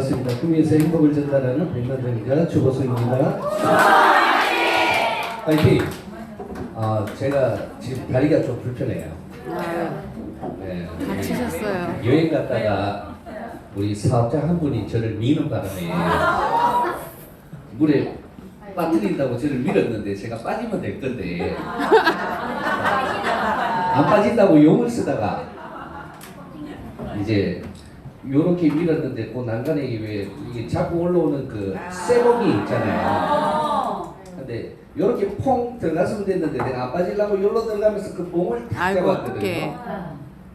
반갑습니다. 꿈에서 행복을 전달하는 백만장자 주보성입니다. 파이팅! 제가 지금 다리가 좀 불편해요. 네, 다치셨어요. 여행 갔다가 우리 사업자 한 분이 저를 미는 바람에 물에 빠뜨린다고 저를 밀었는데 제가 빠지면 될 건데 안 빠진다고 용을 쓰다가 이제 요렇게 밀었는데 그 난간에 왜 이게 자꾸 올라오는 그 쇠복이 있잖아요. 근데 요렇게 퐁 들어갔으면 됐는데 내가 안 빠지려고 요로 들어가면서 그 몸을 탁 잡았거든요.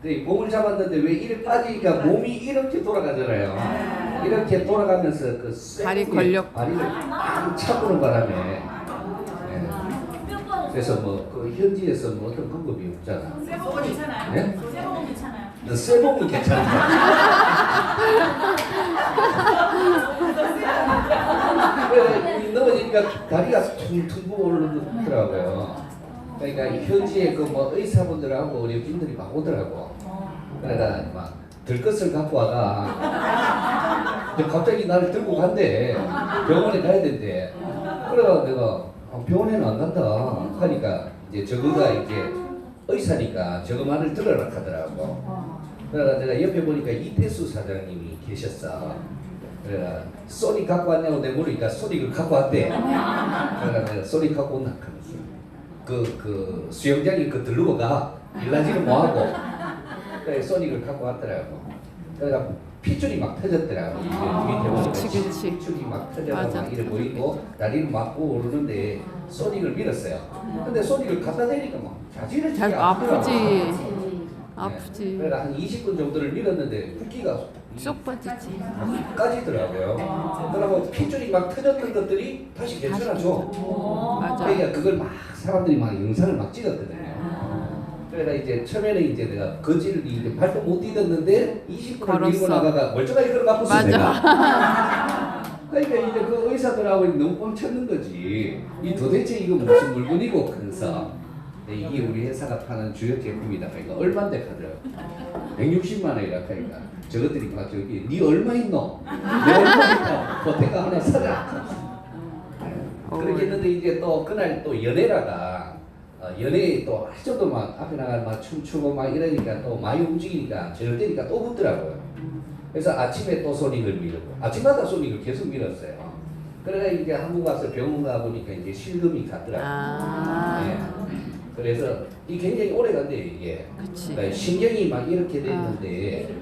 근데 몸을 잡았는데 왜 이렇게 빠지니까 몸이 이렇게 돌아가잖아요. 이렇게 돌아가면서 그 발이 걸렸고 발을 팍 차보는 바람에 그래서 뭐 그 현지에서 뭐 어떤 방법이 없잖아. 쇠복은 괜찮아요. 네? 쇠복은 괜찮아요. 쇠복은 괜찮다. 넘어지니까 다리가 퉁퉁 부어오르더라고요. 그러니까 현지에 그 뭐 의사분들하고 의료진들이 막 오더라고. 그러다 막 들것을 갖고 와가. 갑자기 나를 들고 간대. 병원에 가야 된대. 그래가 내가 병원에는 안 간다 하니까 이제 저거가 이제 의사니까 저거 말을 들으라 하더라고. 그래가 내가 옆에 보니까 이태수 사장님이 계셨어. 그래가 소니 갖고 왔냐고 내가 물으니까 소니를 갖고 왔대. 그래가 내가 소니 갖고 온다 하면서 그 수영장에 그 들르고 가 일하지는 뭐하고 그래 소닉을 갖고 왔더라고. 그래가 핏줄이 막 터졌더라고. 밑에 보니까 핏줄이 막 터져서 막 이래 보이고 다리를 막고 오르는데 소닉을 밀었어요. 근데 소닉을 갖다 대니까 막 자지러지게 아프지. 그래가 한 20분 정도를 밀었는데 붓기가 쏙 빠지지. 까지더라고요. 그러고 핏줄이 막 터졌던 것들이 다시 괜찮아져. 맞아. 그러니까 그걸 막 사람들이 막 영상을 막 찍었거든요. 그래서 이제 처음에는 이제 내가 거지를 이제 발도 못 디뎠는데 20분을 밀고 나가가 멀쩡하게 걸어가고 있어 내가. 그러니까 이제 그 의사들하고 너무 뻥쳤는 거지. 이 도대체 이거 무슨 물건이고 그래서 이게 우리 회사가 파는 주요 제품이다. 그러니까 얼마인데 하더라고. 160만 원이라 하니까 저것들이 막 저기 니 얼마 있노? 내 얼마 있노? 보태가 하나 사자. 그렇게 했는데 이제 또 그날 또 연애라가 연애 또 아직도 막 앞에 나가 막 춤추고 막 이러니까 또 많이 움직이니까 저녁 되니까 또 붙더라고요. 그래서 아침에 또 소닉을 밀고 아침마다 소닉을 계속 밀었어요. 그러다 이제 한국 와서 병원 가 보니까 이제 실금이 갔더라고요. 네. 그래서 이 굉장히 오래 간대 이게. 그러니까 신경이 막 이렇게 돼 있는데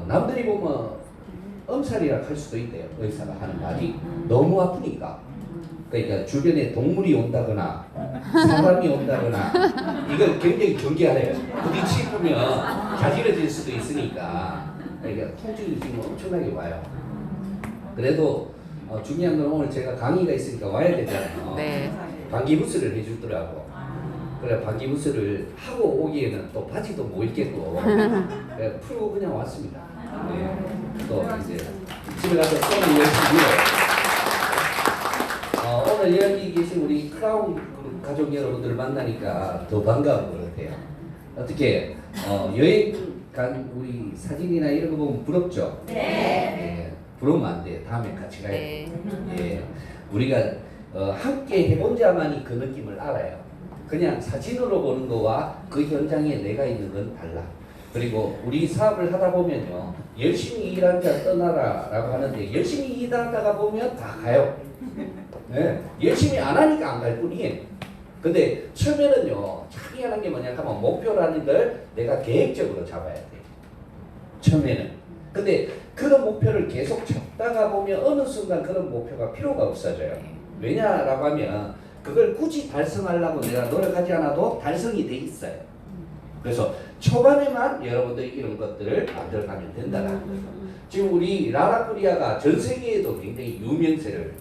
남들이 보면 엄살이라 할 수도 있대요. 의사가 하는 말이 너무 아프니까. 그러니까 주변에 동물이 온다거나 사람이 온다거나 이걸 굉장히 경계하래요. 부딪히면 자지러질 수도 있으니까. 그러니까 통증이 지금 엄청나게 와요. 그래도 중요한 건 오늘 제가 강의가 있으니까 와야 되잖아요. 네. 방귀부스를 해주더라고. 그래 방귀부스를 하고 오기에는 또 바지도 못 입겠고 그래 풀고 그냥 왔습니다. 네. 또 이제 집에 가서 쏘는 열심히 오늘 여기 계신 우리 크라운 가족 여러분들을 만나니까 더 반가운 것 같아요. 어떻게 여행 간 우리 사진이나 이런 거 보면 부럽죠? 네. 부러우면 안 돼. 다음에 같이 가야 돼. 예. 우리가 함께 해본 자만이 그 느낌을 알아요. 그냥 사진으로 보는 거와 그 현장에 내가 있는 건 달라. 그리고 우리 사업을 하다 보면요. 열심히 일한 자 떠나라라고 하는데 열심히 일하다가 보면 다 가요. 네. 열심히 안 하니까 안 갈 뿐이에요. 근데 처음에는요. 참 희한한 게 뭐냐 하면 목표라는 걸 내가 계획적으로 잡아야 돼. 처음에는. 근데 그런 목표를 계속 잡다가 보면 어느 순간 그런 목표가 필요가 없어져요. 왜냐라고 하면 그걸 굳이 달성하려고 내가 노력하지 않아도 달성이 돼 있어요. 그래서 초반에만 여러분들이 이런 것들을 만들어가면 된다라는 거죠. 지금 우리 라라코리아가 전 세계에도 굉장히 유명세를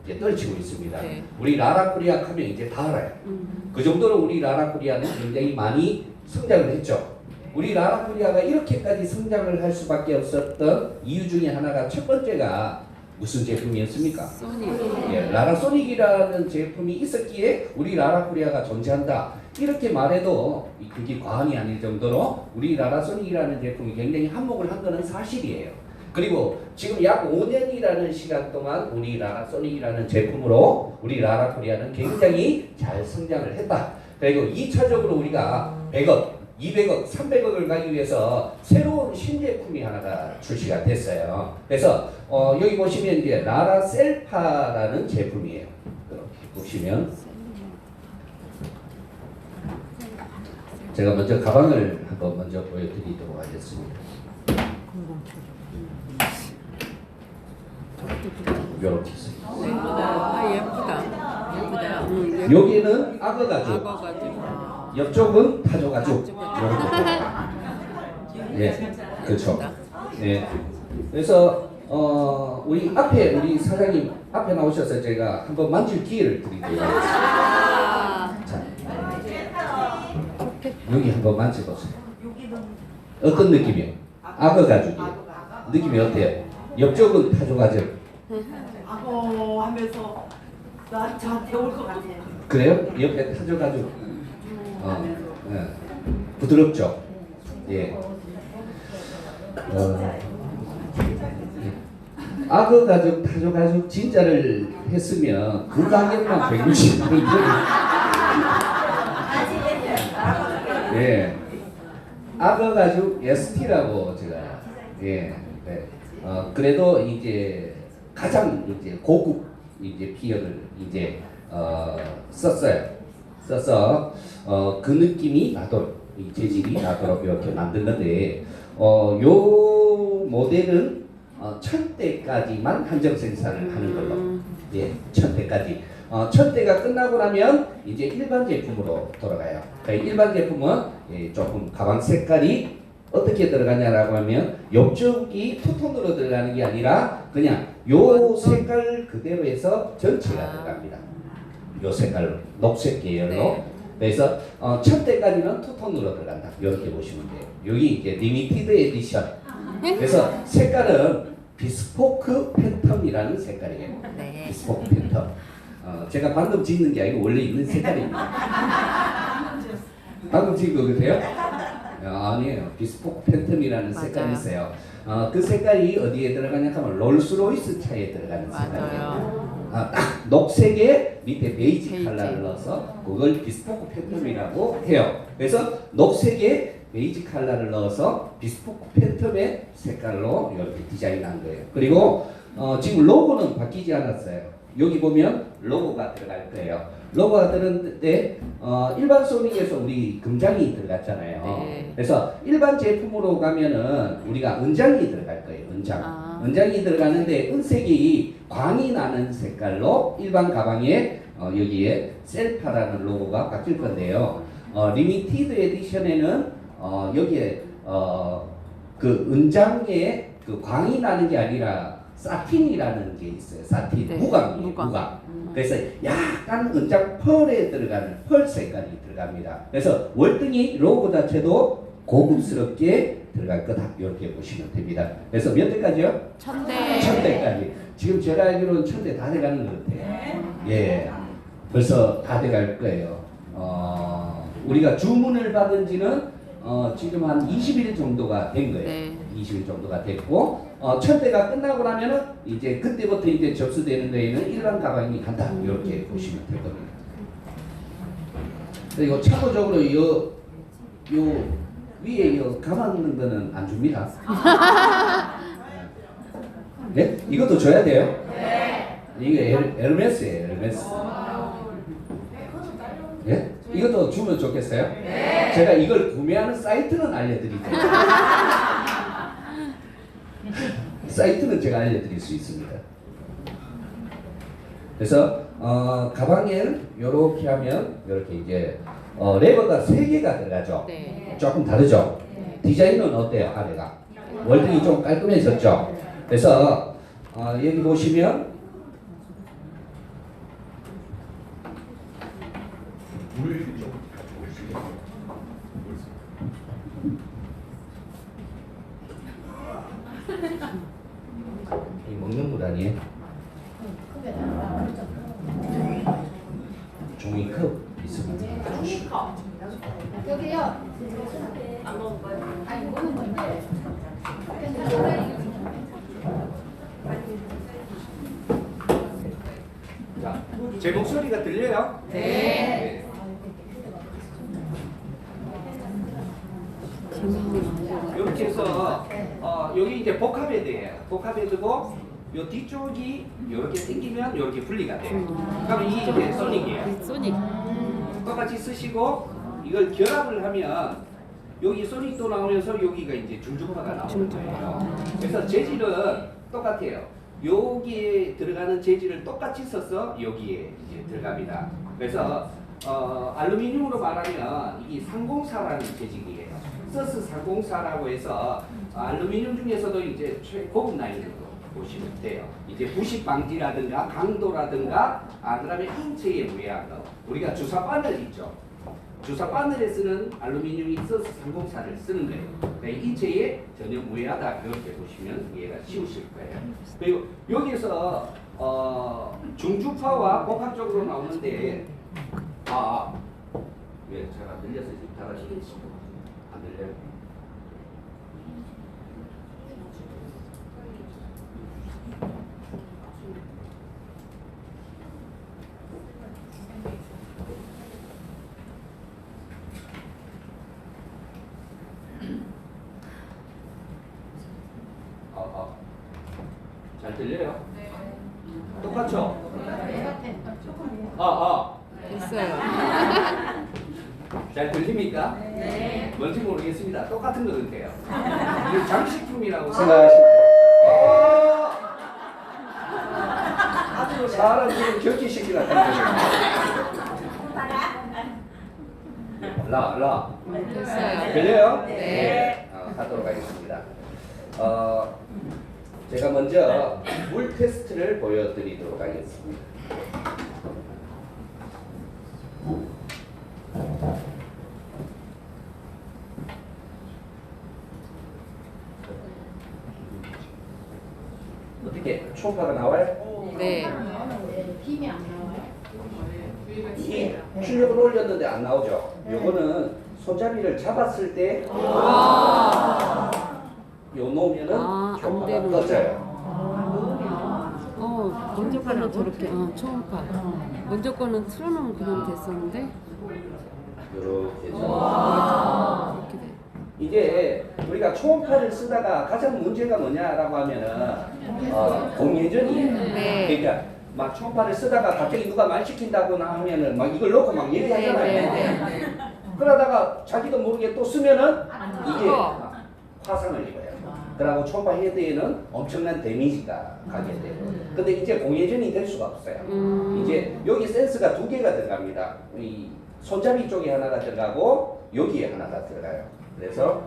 이제 떨치고 있습니다. 네. 우리 라라코리아 하면 이제 다 알아요. 그 정도로 우리 라라코리아는 굉장히 많이 성장을 했죠. 우리 라라코리아가 이렇게까지 성장을 할 수밖에 없었던 이유 중에 하나가 첫 번째가 무슨 제품이었습니까? 소닉. 예, 라라소닉이라는 제품이 있었기에 우리 라라코리아가 존재한다. 이렇게 말해도 그게 과언이 아닐 정도로 우리 라라소닉이라는 제품이 굉장히 한몫을 한 것은 사실이에요. 그리고 지금 약 5년이라는 시간 동안 우리 라라소닉이라는 제품으로 우리 라라코리아는 굉장히 잘 성장을 했다. 그리고 2차적으로 우리가 100억, 200억, 300억을 가기 위해서 새로운 신제품이 하나가 출시가 됐어요. 그래서 여기 보시면 이제 라라셀파라는 제품이에요. 이렇게 보시면 제가 먼저 가방을 한번 먼저 보여드리도록 하겠습니다. 이렇게 있어요. 예쁘다. 여기는 악어 가죽, 악어 가죽. 옆쪽은 타조 가죽. 예, 그렇죠. 예. 그래서 우리 앞에 우리 사장님 앞에 나오셔서 제가 한번 만질 기회를 드리도록 하겠습니다. 자, 여기 한번 만져보세요. 어떤 느낌이요? 악어 가죽이요. 느낌이 어때요? 옆쪽은 타조 가죽. 악어 하면서 나 저한테 올 것 같아. 그래요? 옆에 타조 가죽. 예. 부드럽죠? 예. 악어 가죽, 타조 가죽 진짜를 했으면 그 가격만 160만 원. 예. 악어 가죽 ST라고 제가 예. 네. 그래도 이제 가장 이제 고급 이제 피혁을 이제 썼어요. 써서 그 느낌이 나도록 이 재질이 나도록 이렇게 만드는데 요 모델은 1000대까지만 한정 생산을 하는 걸로 예 1000대까지 1000대가 끝나고 나면 이제 일반 제품으로 돌아가요. 그러니까 일반 제품은 예, 조금 가방 색깔이 어떻게 들어가냐라고 하면 옆쪽이 투톤으로 들어가는 게 아니라 그냥 요 색깔 그대로 해서 전체가 들어갑니다. 요 색깔로 녹색 계열로 네. 그래서 1000대까지는 투톤으로 들어간다. 이렇게 보시면 돼요. 여기 이제 리미티드 에디션. 그래서 색깔은 비스포크 팬텀이라는 색깔이에요. 네. 비스포크 팬텀. 제가 방금 짓는 게 아니고 원래 있는 색깔입니다. 방금 짓은 거 같아요? 아니에요. 비스포크 팬텀이라는 색깔이 있어요. 그 색깔이 어디에 들어가냐 하면 롤스로이스 차에 들어가는 색깔이에요. 맞아요. 딱 녹색에 밑에 베이지 컬러를 넣어서 그걸 비스포크 팬텀이라고 해요. 그래서 녹색에 베이지 컬러를 넣어서 비스포크 팬텀의 색깔로 이렇게 디자인한 거예요. 그리고 지금 로고는 바뀌지 않았어요. 여기 보면 로고가 들어갈 거예요. 로고가 들었는데 일반 소닉에서 우리 금장이 들어갔잖아요. 네. 그래서 일반 제품으로 가면은 우리가 은장이 들어갈 거예요. 은장. 은장이 들어가는데 은색이 광이 나는 색깔로 일반 가방에 여기에 셀파라는 로고가 바뀔 건데요. 리미티드 에디션에는 여기에 그 은장에 그 광이 나는 게 아니라 사틴이라는 게 있어요. 사틴, 네, 무광이에요. 무광. 무광. 그래서 약간 은장 펄에 들어가는 펄 색깔이 들어갑니다. 그래서 월등히 로고 자체도 고급스럽게 들어갈 거다. 이렇게 보시면 됩니다. 그래서 몇 대까지요? 1000대. 1000대까지. 지금 제가 알기로는 1000대 다 돼가는 것 같아요. 예, 벌써 다 돼갈 거예요. 우리가 주문을 받은 지는 지금 한 20일 정도가 된 거예요. 네. 20일 정도가 됐고 1000대가 끝나고 나면은 이제 그때부터 이제 접수되는 데에는 일반 가방이 간다. 이렇게 보시면 될 겁니다. 그리고 참고적으로 요 위에 요 감았는 거는 안 줍니다. 네? 이것도 줘야 돼요? 네. 이게 에르메스예요. 에르메스. 예? 이것도 주면 좋겠어요? 네. 제가 이걸 구매하는 사이트는 알려드릴게요. 사이트는 제가 알려드릴 수 있습니다. 그래서 가방에 이렇게 하면 이렇게 이제 레버가 3개가 들어가죠. 네. 조금 다르죠. 디자인은 어때요? 아래가 월등히 좀 깔끔해졌죠. 그래서 여기 보시면 이 먹는 물 아니에요? 종이컵 있으면 주시고. 여기요. 안 먹을 거예요? 아니, 이거는 뭔데? 제 목소리가 들려요? 네. 이렇게 해서 여기 이제 복합헤드예요. 복합헤드고 요 뒤쪽이 이렇게 당기면 이렇게 분리가 돼요. 그러면 이게 이제 소닉이에요. 소닉. 똑같이 쓰시고 이걸 결합을 하면 여기 소닉도 나오면서 여기가 이제 중주파가 나오는 거예요. 그래서 재질은 똑같아요. 여기에 들어가는 재질을 똑같이 써서 여기에 이제 들어갑니다. 그래서 알루미늄으로 말하면 이게 304라는 재질이에요. 서스 304라고 해서 알루미늄 중에서도 이제 최고급 라인으로 보시면 돼요. 이제 부식 방지라든가 강도라든가 그다음에 인체에 무해한 거. 우리가 주사 바늘 있죠. 주사 바늘에 쓰는 알루미늄이 서스 304를 쓰는 거예요. 그러니까 인체에 전혀 무해하다 이렇게 보시면 이해가 쉬우실 거예요. 그리고 여기서 중주파와 복합적으로 나오는데 왜 잘 안 들려서 지금 잘 하시겠어요? 안 들려요? 잘 들려요? 네. 똑같죠? 있어요. 잘 들립니까? 네. 뭔지 모르겠습니다. 똑같은 거 같아요. 이게 장식품이라고 생각하시면 돼요. 사람 지금 격기시키라 라. 됐어요. 들려요? 네. 하도록 하겠습니다. 제가 먼저 물 테스트를 보여드리도록 하겠습니다. 어떻게 초음파가 나와요? 네. 힘이 안 나와요? 이 출력을 올렸는데 안 나오죠? 요거는 손잡이를 잡았을 때 요 놓으면은 안 초음파가 되는 꺼져요. 먼저 거는 저렇게 초음파. 먼저 거는 틀어놓으면 그냥 됐었는데 이렇게 해서 이렇게 돼. 이제 우리가 초음파를 쓰다가 가장 문제가 뭐냐라고 하면은 공회전이에요. 네. 그러니까 막 초음파를 쓰다가 갑자기 누가 말 시킨다거나 하면은 막 이걸 놓고 막 얘기하잖아요. 그러다가 자기도 모르게 또 쓰면은 이게 화상을 입어요. 그러고 초음파 헤드에는 엄청난 데미지가 가게 돼요. 근데 이제 공회전이 될 수가 없어요. 이제 여기 센스가 두 개가 들어갑니다. 이 손잡이 쪽에 하나가 들어가고 여기에 하나가 들어가요. 그래서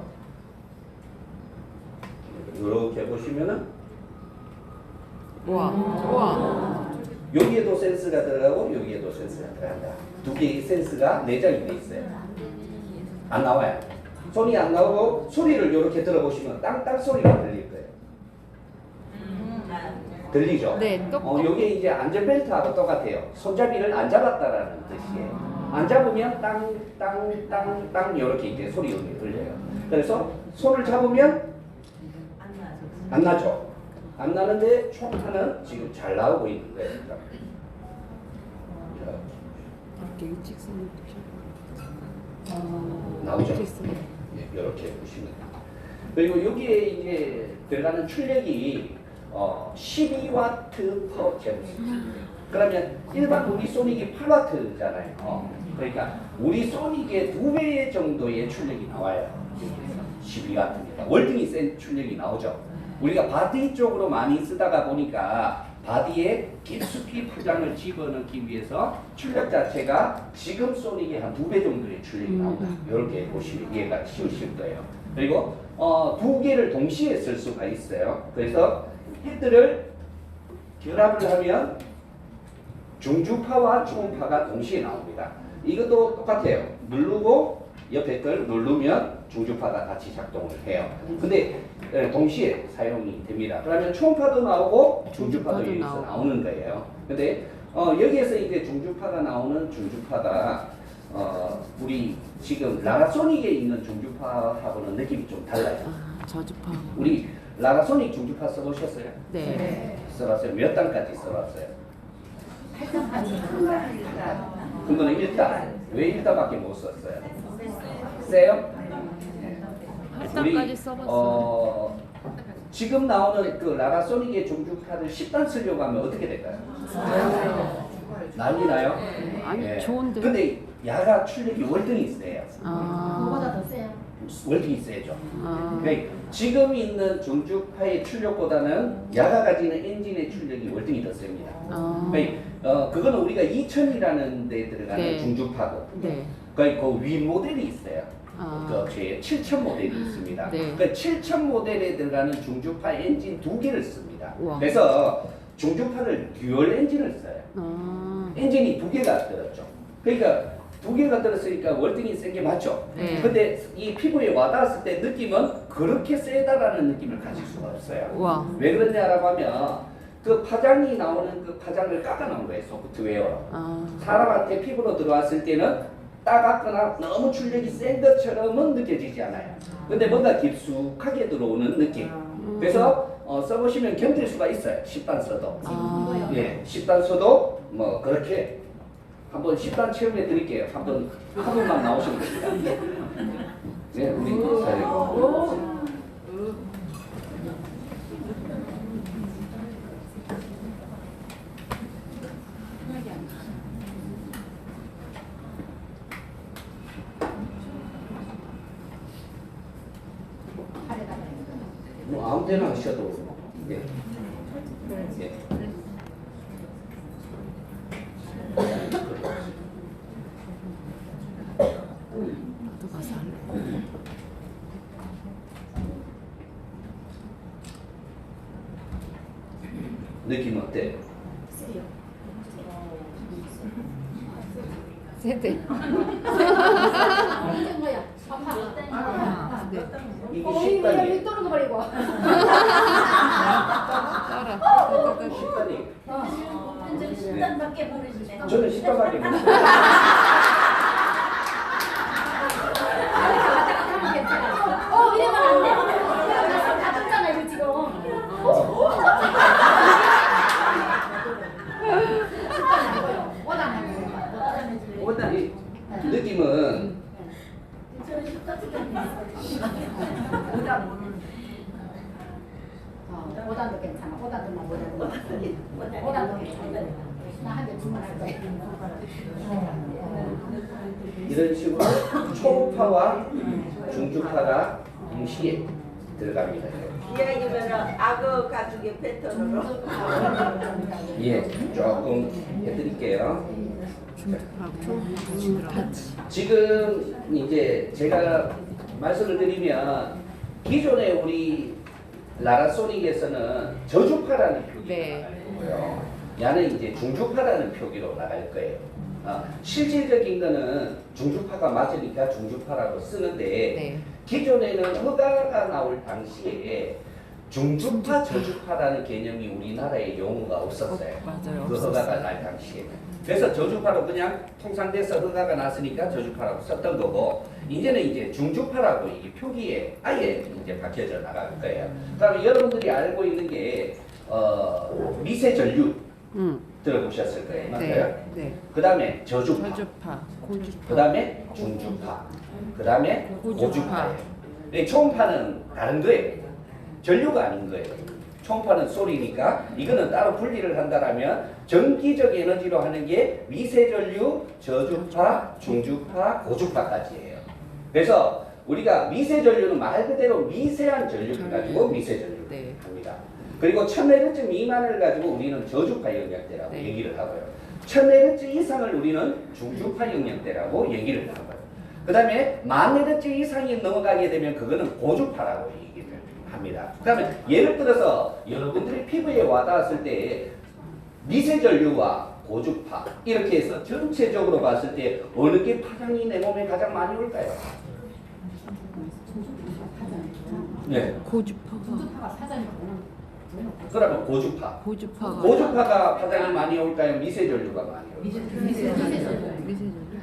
이렇게 보시면은 우와. 여기에도 센스가 들어가고 여기에도 센스가 들어간다. 두 개의 센스가 내장이 돼 있어요. 안 나와요. 손이 안 나오고 소리를 이렇게 들어보시면 땅땅 소리가 들릴 거예요. 들리죠? 네, 똑. 여기에 이제 안전벨트하고 똑같아요. 손잡이를 안 잡았다라는 뜻이에요. 안 잡으면 땅땅땅땅 이렇게 이제 소리 들려요. 그래서 손을 잡으면 안 나죠. 안 나는데 초음파는 지금 잘 나오고 있는 거예요. 이렇게 일직선으로 나오죠. 일직선. 이렇게 보시면 됩니다. 그리고 여기에 이제 들어가는 출력이 12W per 제곱미터. 그러면 일반 우리 소닉이 8W잖아요. 그러니까 우리 소닉의 2배 정도의 출력이 나와요. 12W입니다. 월등히 센 출력이 나오죠. 우리가 바디 쪽으로 많이 쓰다가 보니까 바디에 깊숙이 포장을 집어넣기 위해서 출력 자체가 지금 소닉의 한 2배 정도의 출력이 나온다. 이렇게 보시면 이해가 쉬우실 거예요. 그리고 두 개를 동시에 쓸 수가 있어요. 그래서 헤드를 결합을 하면 중주파와 초음파가 동시에 나옵니다. 이것도 똑같아요. 누르고 옆에 걸 누르면 중주파가 같이 작동을 해요. 근데 동시에 사용이 됩니다. 그러면 초음파도 나오고 중주파도 여기서 나오는 거예요. 근데 여기에서 이제 중주파가 나오는 중주파가 우리 지금 라라소닉에 있는 중주파하고는 느낌이 좀 달라요. 저주파. 우리 라라소닉 중주파 써보셨어요? 네. 써봤어요. 몇 단까지 써봤어요? 근거는 1다. 왜 1다밖에 못 썼어요? 세요? 할당까지 써봤어. 지금 나오는 그 라라소닉의 종주파를 10단 쓰려고 하면 어떻게 될까요? 난리 나요? 아니 좋은데. 근데 야가 출력이 월등히 세요. 그거보다 더 세요. 월등히 세죠. 아. 그러니까 지금 있는 종주파의 출력보다는 야가 가지는 엔진의 출력이 월등히 더 셉니다. 그러니까 그거는 우리가 2000이라는 데 들어가는 네. 중주파고, 네. 그러니까 그 위 모델이 있어요. 아. 그 제 7000 모델이 있습니다. 네. 그 7000 모델에 들어가는 중주파 엔진 2개를 씁니다. 우와. 그래서 중주파를 듀얼 엔진을 써요. 아. 엔진이 2개가 들었죠. 그러니까 2개가 들었으니까 월등히 센 게 맞죠. 네. 근데 이 피부에 와닿았을 때 느낌은 그렇게 세다라는 느낌을 가질 수가 없어요. 와. 왜 그러냐라고 하면 그 파장이 나오는 그 파장을 깎아 놓은 거예요. 소프트웨어로. 아. 사람한테 피부로 들어왔을 때는 따갑거나 너무 출력이 센 것처럼은 느껴지지 않아요. 근데 뭔가 깊숙하게 들어오는 느낌. 그래서 써보시면 견딜 수가 있어요. 10단 써도. 아. 예, 10단 써도 뭐 그렇게 한번 10단 체험해 드릴게요. 한번 한 번만 나오시면 됩니다. 네, 우리 사장님. 뭐 아무 데나 하셔도 예. 예. 또 가서 할래. 느낌 어때? 세요. 세대. 이게 뭐야? 아파. 네. 이게 왜 10단이. 떨어져 버리고? 따라. 10단이. 완전 10단밖에 모르시네. 저는 10단밖에 못해요. 하면 괜찮아. 이러면 안 돼. 다 떴잖아 이거 지금. 이 느낌은 오단도 괜찮아. 오단도만 오단도 괜찮아. 나한테 주문할 거야. 이런 식으로 초음파와 중주파가 동시에 들어갑니다. 이야기면은 악어 가죽의 패턴으로. 예, 조금 해드릴게요. 지금 이제 제가 말씀을 드리면 기존에 우리 라라소닉에서는 저주파라는 표기가 네. 나갈 거고요. 야는 이제 중주파라는 표기로 나갈 거예요. 실질적인 거는 중주파가 맞으니까 중주파라고 쓰는데 네. 기존에는 허가가 나올 당시에 중주파, 저주파라는 개념이 우리나라에 용어가 없었어요. 맞아요. 그 허가가 날 당시에. 그래서 저주파로 그냥 통상돼서 허가가 났으니까 저주파라고 썼던 거고, 이제는 이제 중주파라고 이 표기에 아예 이제 박혀져 나갈 거예요. 그다음에 여러분들이 알고 있는 게 미세 전류 들어보셨을 거예요. 맞아요? 네. 네. 그다음에 저주파. 저주파, 고주파. 그다음에 중주파. 그다음에 고주파. 고주파예요. 네, 초음파는 다른 거예요. 전류가 아닌 거예요. 초음파는 소리니까 이거는 따로 분리를 한다라면 전기적 에너지로 하는 게 미세전류, 저주파, 중주파, 고주파까지예요. 그래서 우리가 미세전류는 말 그대로 미세한 전류를 가지고 미세전류를 네. 합니다. 그리고 1000Hz 미만을 가지고 우리는 저주파 영역대라고 네. 얘기를 하고요. 1000Hz 이상을 우리는 중주파 영역대라고 얘기를 하고요. 그 다음에 1000Hz 이상이 넘어가게 되면 그거는 고주파라고 얘기를 합니다. 그 다음에 예를 들어서 여러분들이 피부에 와닿았을 때 미세전류와 고주파 이렇게 해서 전체적으로 봤을 때 어느 게 파장이 내 몸에 가장 많이 올까요? 네. 고주파가. 그러면 고주파. 고주파가. 고주파가 파장이 많이 올까요? 미세전류가 많이 올까요? 미세전류.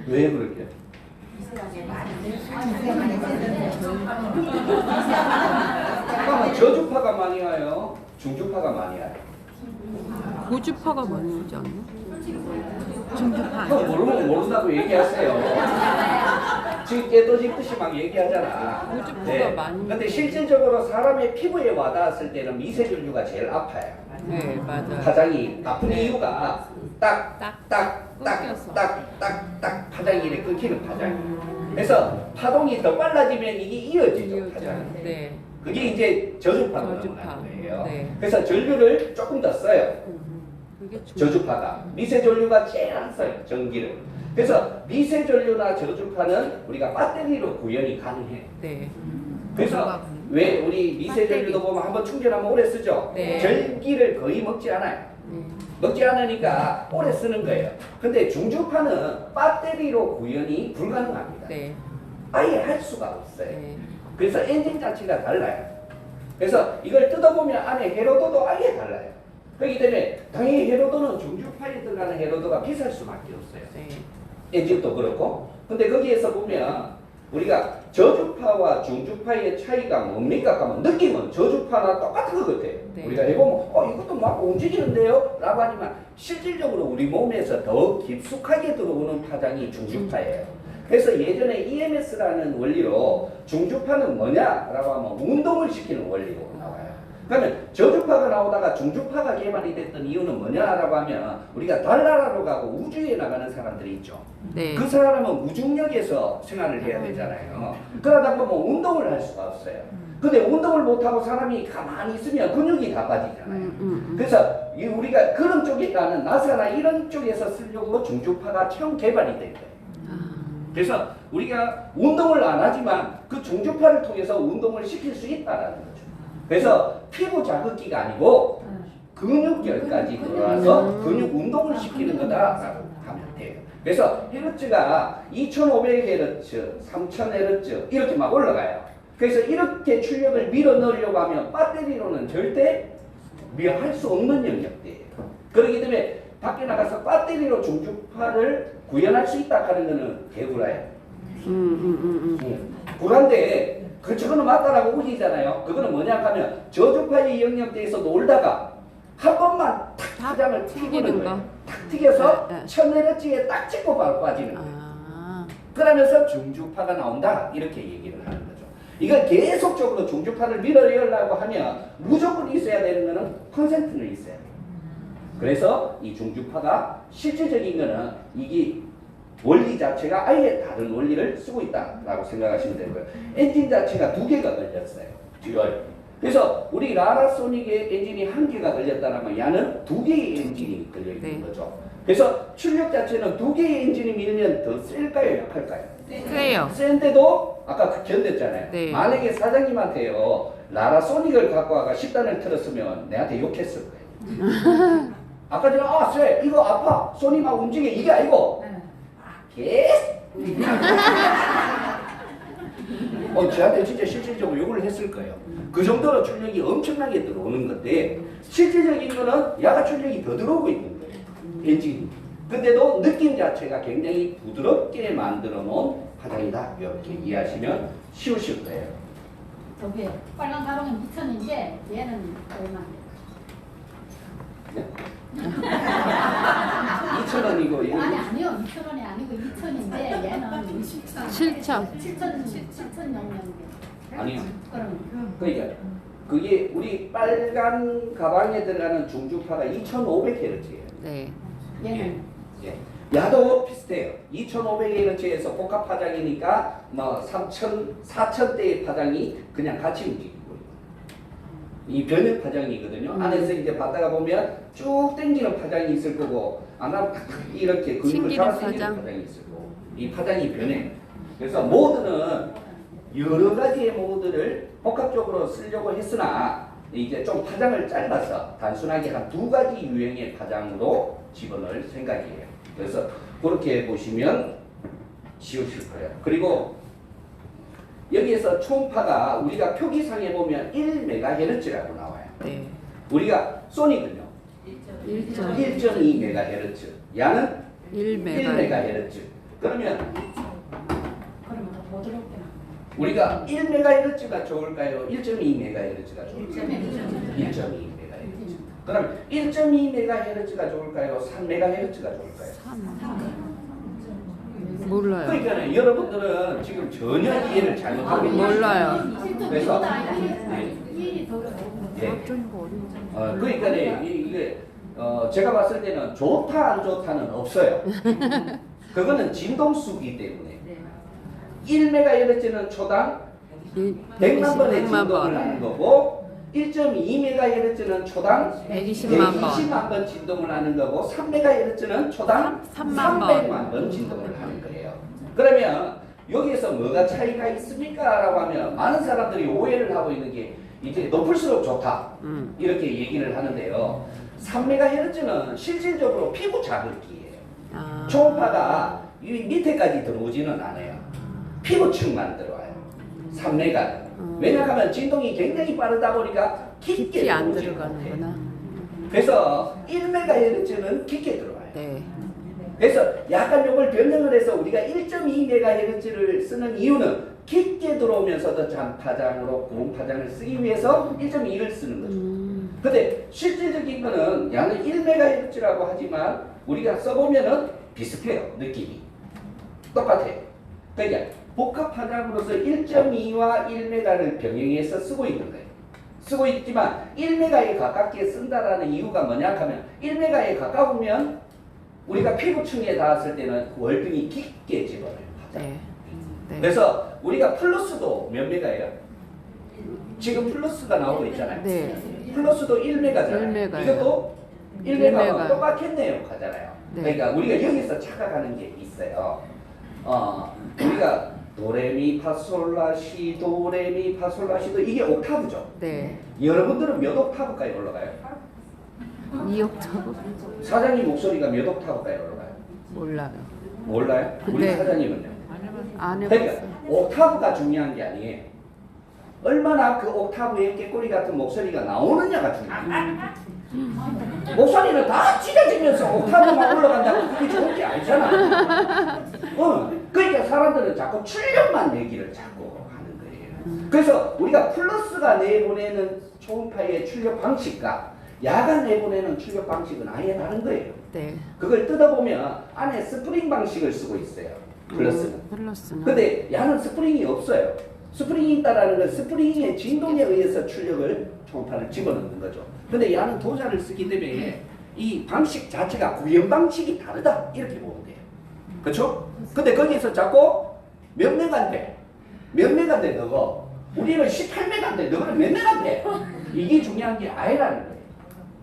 왜 그럴까요? 잠깐만, 저주파가 많이 와요? 중주파가 많이 와요? 고주파가 많이 오지 않나? 중주파. 그거 모르면 모른다고 얘기하세요. 지금 깨떠집듯이 막 얘기하잖아. 우주부가 많이. 근데 실질적으로 사람의 피부에 와닿았을 때는 미세전류가 제일 아파요. 네, 맞아요. 파장이 아픈 이유가 끊겨서. 딱딱딱딱딱딱 파장이 이렇게 끊기는 파장. 그래서 파동이 더 빨라지면 이게 이어지죠. 파장이. 네. 그게 이제 저주파로 저주파. 넘어가는 거예요. 네. 그래서 전류를 조금 더 써요. 그게 중. 저주파가. 미세전류가 제일 안 써요. 전기를. 그래서 미세전류나 저주파는 우리가 배터리로 구현이 가능해요. 네. 그래서 왜 우리 미세전류도 보면 한번 충전하면 오래 쓰죠? 네. 전기를 거의 먹지 않아요. 네. 먹지 않으니까 오래 쓰는 거예요. 근데 중주파는 배터리로 구현이 불가능합니다. 네. 아예 할 수가 없어요. 네. 그래서 엔진 자체가 달라요. 그래서 이걸 뜯어보면 안에 회로도도 아예 달라요. 그렇기 때문에 당연히 회로도는 중주파에 들어가는 회로도가 비쌀 수밖에 없어요. 네. 엔진도 그렇고. 근데 거기에서 보면 우리가 저주파와 중주파의 차이가 뭡니까? 하면 느낌은 저주파나 똑같은 것 같아요. 네. 우리가 해보면 이것도 막 움직이는데요? 라고 하지만 실질적으로 우리 몸에서 더 깊숙하게 들어오는 파장이 중주파예요. 그래서 예전에 EMS라는 원리로 중주파는 뭐냐라고 하면 운동을 시키는 원리로 나와요. 그러면 저주파가 나오다가 중주파가 개발이 됐던 이유는 뭐냐라고 하면 우리가 달나라로 가고 우주에 나가는 사람들이 있죠. 네. 그 사람은 무중력에서 생활을 해야 되잖아요. 그러다 보면 운동을 할 수가 없어요. 근데 운동을 못하고 사람이 가만히 있으면 근육이 다 빠지잖아요. 그래서 우리가 그런 쪽에 가는 나사나 이런 쪽에서 쓰려고 중주파가 처음 개발이 된 거예요. 그래서 우리가 운동을 안 하지만 그 중주파를 통해서 운동을 시킬 수 있다는 거죠. 그래서 피부 자극기가 아니고 근육결까지 들어와서 근육 운동을 시키는 거다라고 하면 돼요. 그래서 헤르츠가 2500Hz, 3000Hz 이렇게 막 올라가요. 그래서 이렇게 출력을 밀어 넣으려고 하면 배터리로는 절대 할 수 없는 영역대예요. 그렇기 때문에 밖에 나가서 배터리로 중주파를 구현할 수 있다 하는 거는 개구라예요. 구라인데 저거는 맞다라고 우기잖아요. 그거는 뭐냐 하면 저주파의 영역대에서 놀다가 한 번만 탁 파장을 튀기는 거예요. 탁 튀겨서 네. 1000Hz에 딱 찍고 바로 빠지는 거예요. 그러면서 중주파가 나온다 이렇게 얘기를 하는 거죠. 이걸 계속적으로 중주파를 밀어내려고 하면 무조건 있어야 되는 거는 콘센트는 있어야 돼요. 그래서 이 중주파가 실질적인 거는 이게 원리 자체가 아예 다른 원리를 쓰고 있다라고 생각하시면 되는 거예요. 엔진 자체가 두 개가 걸렸어요. 듀얼. 그래서 우리 라라소닉의 엔진이 한 개가 걸렸다면 야는 두 개의 엔진이 걸려 있는 거죠. 그래서 출력 자체는 두 개의 엔진이 밀면 더 셀까요? 약할까요? 세요. 센데도 아까 견뎠잖아요. 네. 만약에 사장님한테요 라라소닉을 갖고 와가 10단을 틀었으면 내한테 욕했을 거예요. 아까 전에 쎄 이거 아파 손이 막 움직여 이게 아니고 개? 저한테 진짜 실질적으로 욕을 했을 거예요. 그 정도로 출력이 엄청나게 들어오는 건데 실질적인 거는 야가 출력이 더 들어오고 있는 거예요. 엔진이. 근데도 느낌 자체가 굉장히 부드럽게 만들어 놓은 파장이다. 이렇게 이해하시면 쉬우실 거예요. 저기 빨간 가방은 2,000인데 얘는 얼마인데? 2,000원이고 아니요 2,000원이 아니고 2,000인데 얘는 7,000. 7,000 영양제. 아니요. 그럼 그러니까 그게 우리 빨간 가방에 들어가는 중주파가 2,500Hz예요. 네. 얘는 예. 야도 비슷해요. 2,500Hz에서 복합 파장이니까 뭐 3,000, 4,000대의 파장이 그냥 같이 움직이고 이 변형 파장이거든요. 안에서 이제 받다가 보면 쭉 당기는 파장이 있을 거고 안 하면 이렇게 근육을 튕기는 잡아 당기는 파장. 파장이 있을 거고 이 파장이 변해. 그래서 모드는 여러 가지의 모드를 복합적으로 쓰려고 했으나 이제 좀 파장을 짧아서 단순하게 한 두 가지 유형의 파장으로 집어넣을 생각이에요. 그래서 그렇게 보시면 쉬우실 거예요. 그리고 여기에서 초음파가 우리가 표기상에 보면 1MHz라고 나와요. 네. 우리가 소니는요. 1.2 1.2MHz. 야는 1메가. 1MHz. 그러면 그러면 더 부드럽게 나와요. 우리가 1MHz가 좋을까요? 1.2MHz가 좋을까요? 1.2. 1.2MHz. 그럼 1.2MHz가 좋을까요? 3MHz가 좋을까요? 몰라요. 그러니까 여러분들은 지금 전혀 이해를 잘못하고 있는 몰라요. 그래서 그러니까 이게 제가 봤을 때는 좋다 안 좋다는 없어요. 그거는 진동수기 때문에 1MHz는 초당 100만 번의 100만 진동을 번. 하는 거고 1.2MHz는 초당 120만 번. 120만 번 진동을 하는 거고 3MHz는 초당 3만 번. 300만 번 진동을 하는 거예요. 그러면 여기에서 뭐가 차이가 있습니까? 라고 하면 많은 사람들이 오해를 하고 있는 게 이제 높을수록 좋다 이렇게 얘기를 하는데요. 3MHz는 실질적으로 피부 자극기예요. 아. 초음파가 이 밑에까지 들어오지는 않아요. 피부층만 들어와요. 3메가는. 왜냐하면 진동이 굉장히 빠르다 보니까 깊게 깊이 안 들어오지 못해요. 들어가는구나. 그래서 1MHz는 깊게 들어와요. 네. 그래서 약간 이걸 변형을 해서 우리가 1.2MHz를 쓰는 이유는 깊게 들어오면서도 잔파장으로 고음파장을 쓰기 위해서 1.2를 쓰는 거죠. 근데 실질적인 거는 야는 1MHz라고 하지만 우리가 써보면은 비슷해요. 느낌이. 똑같아요. 그러니까 복합파장으로서 1.2와 1메가를 병행해서 쓰고 있는 거예요. 쓰고 있지만 1메가에 가깝게 쓴다라는 이유가 뭐냐 하면 1메가에 가까우면 우리가 피부층에 닿았을 때는 월등히 깊게 집어넣어요. 네. 네. 그래서 우리가 플러스도 몇 메가예요? 지금 플러스가 나오고 있잖아요. 네. 플러스도 1메가잖아요. 1메가예요. 이것도 1메가와 1메가. 똑같겠네요. 가잖아요. 네. 그러니까 우리가 여기서 착각하는 게 있어요. 우리가 도레미파솔라시 도레미파솔라시도 이게 옥타브죠. 네. 여러분들은 몇 옥타브까지 올라가요? 2옥타브? 사장님 목소리가 몇 옥타브까지 올라가요? 몰라요. 몰라요? 우리 네. 사장님은요? 안 그러니까 해봤어요. 옥타브가 중요한 게 아니에요. 얼마나 그 옥타브의 깨꼬리 같은 목소리가 나오느냐가 중요해요. 목소리는 다 찢어지면서 옥타브만 올라간다고 그게 좋은 게 아니잖아. 그러니까 사람들은 자꾸 출력만 얘기를 자꾸 하는 거예요. 그래서 우리가 플러스가 내보내는 초음파의 출력 방식과 야가 내보내는 출력 방식은 아예 다른 거예요. 네. 그걸 뜯어보면 안에 스프링 방식을 쓰고 있어요. 플러스는. 플러스는. 근데 야는 스프링이 없어요. 스프링이 있다라는 건 스프링의 진동에 의해서 출력을 초음파를 집어넣는 거죠. 근데 야는 도자를 쓰기 때문에 이 방식 자체가 구현 방식이 다르다 이렇게 보면 돼요. 그렇죠? 근데 거기서 자꾸 몇 메가인데 몇 메가인데 너거 우리는 18메가인데 너는 몇 메가인데 이게 중요한 게 아니라는 거예요.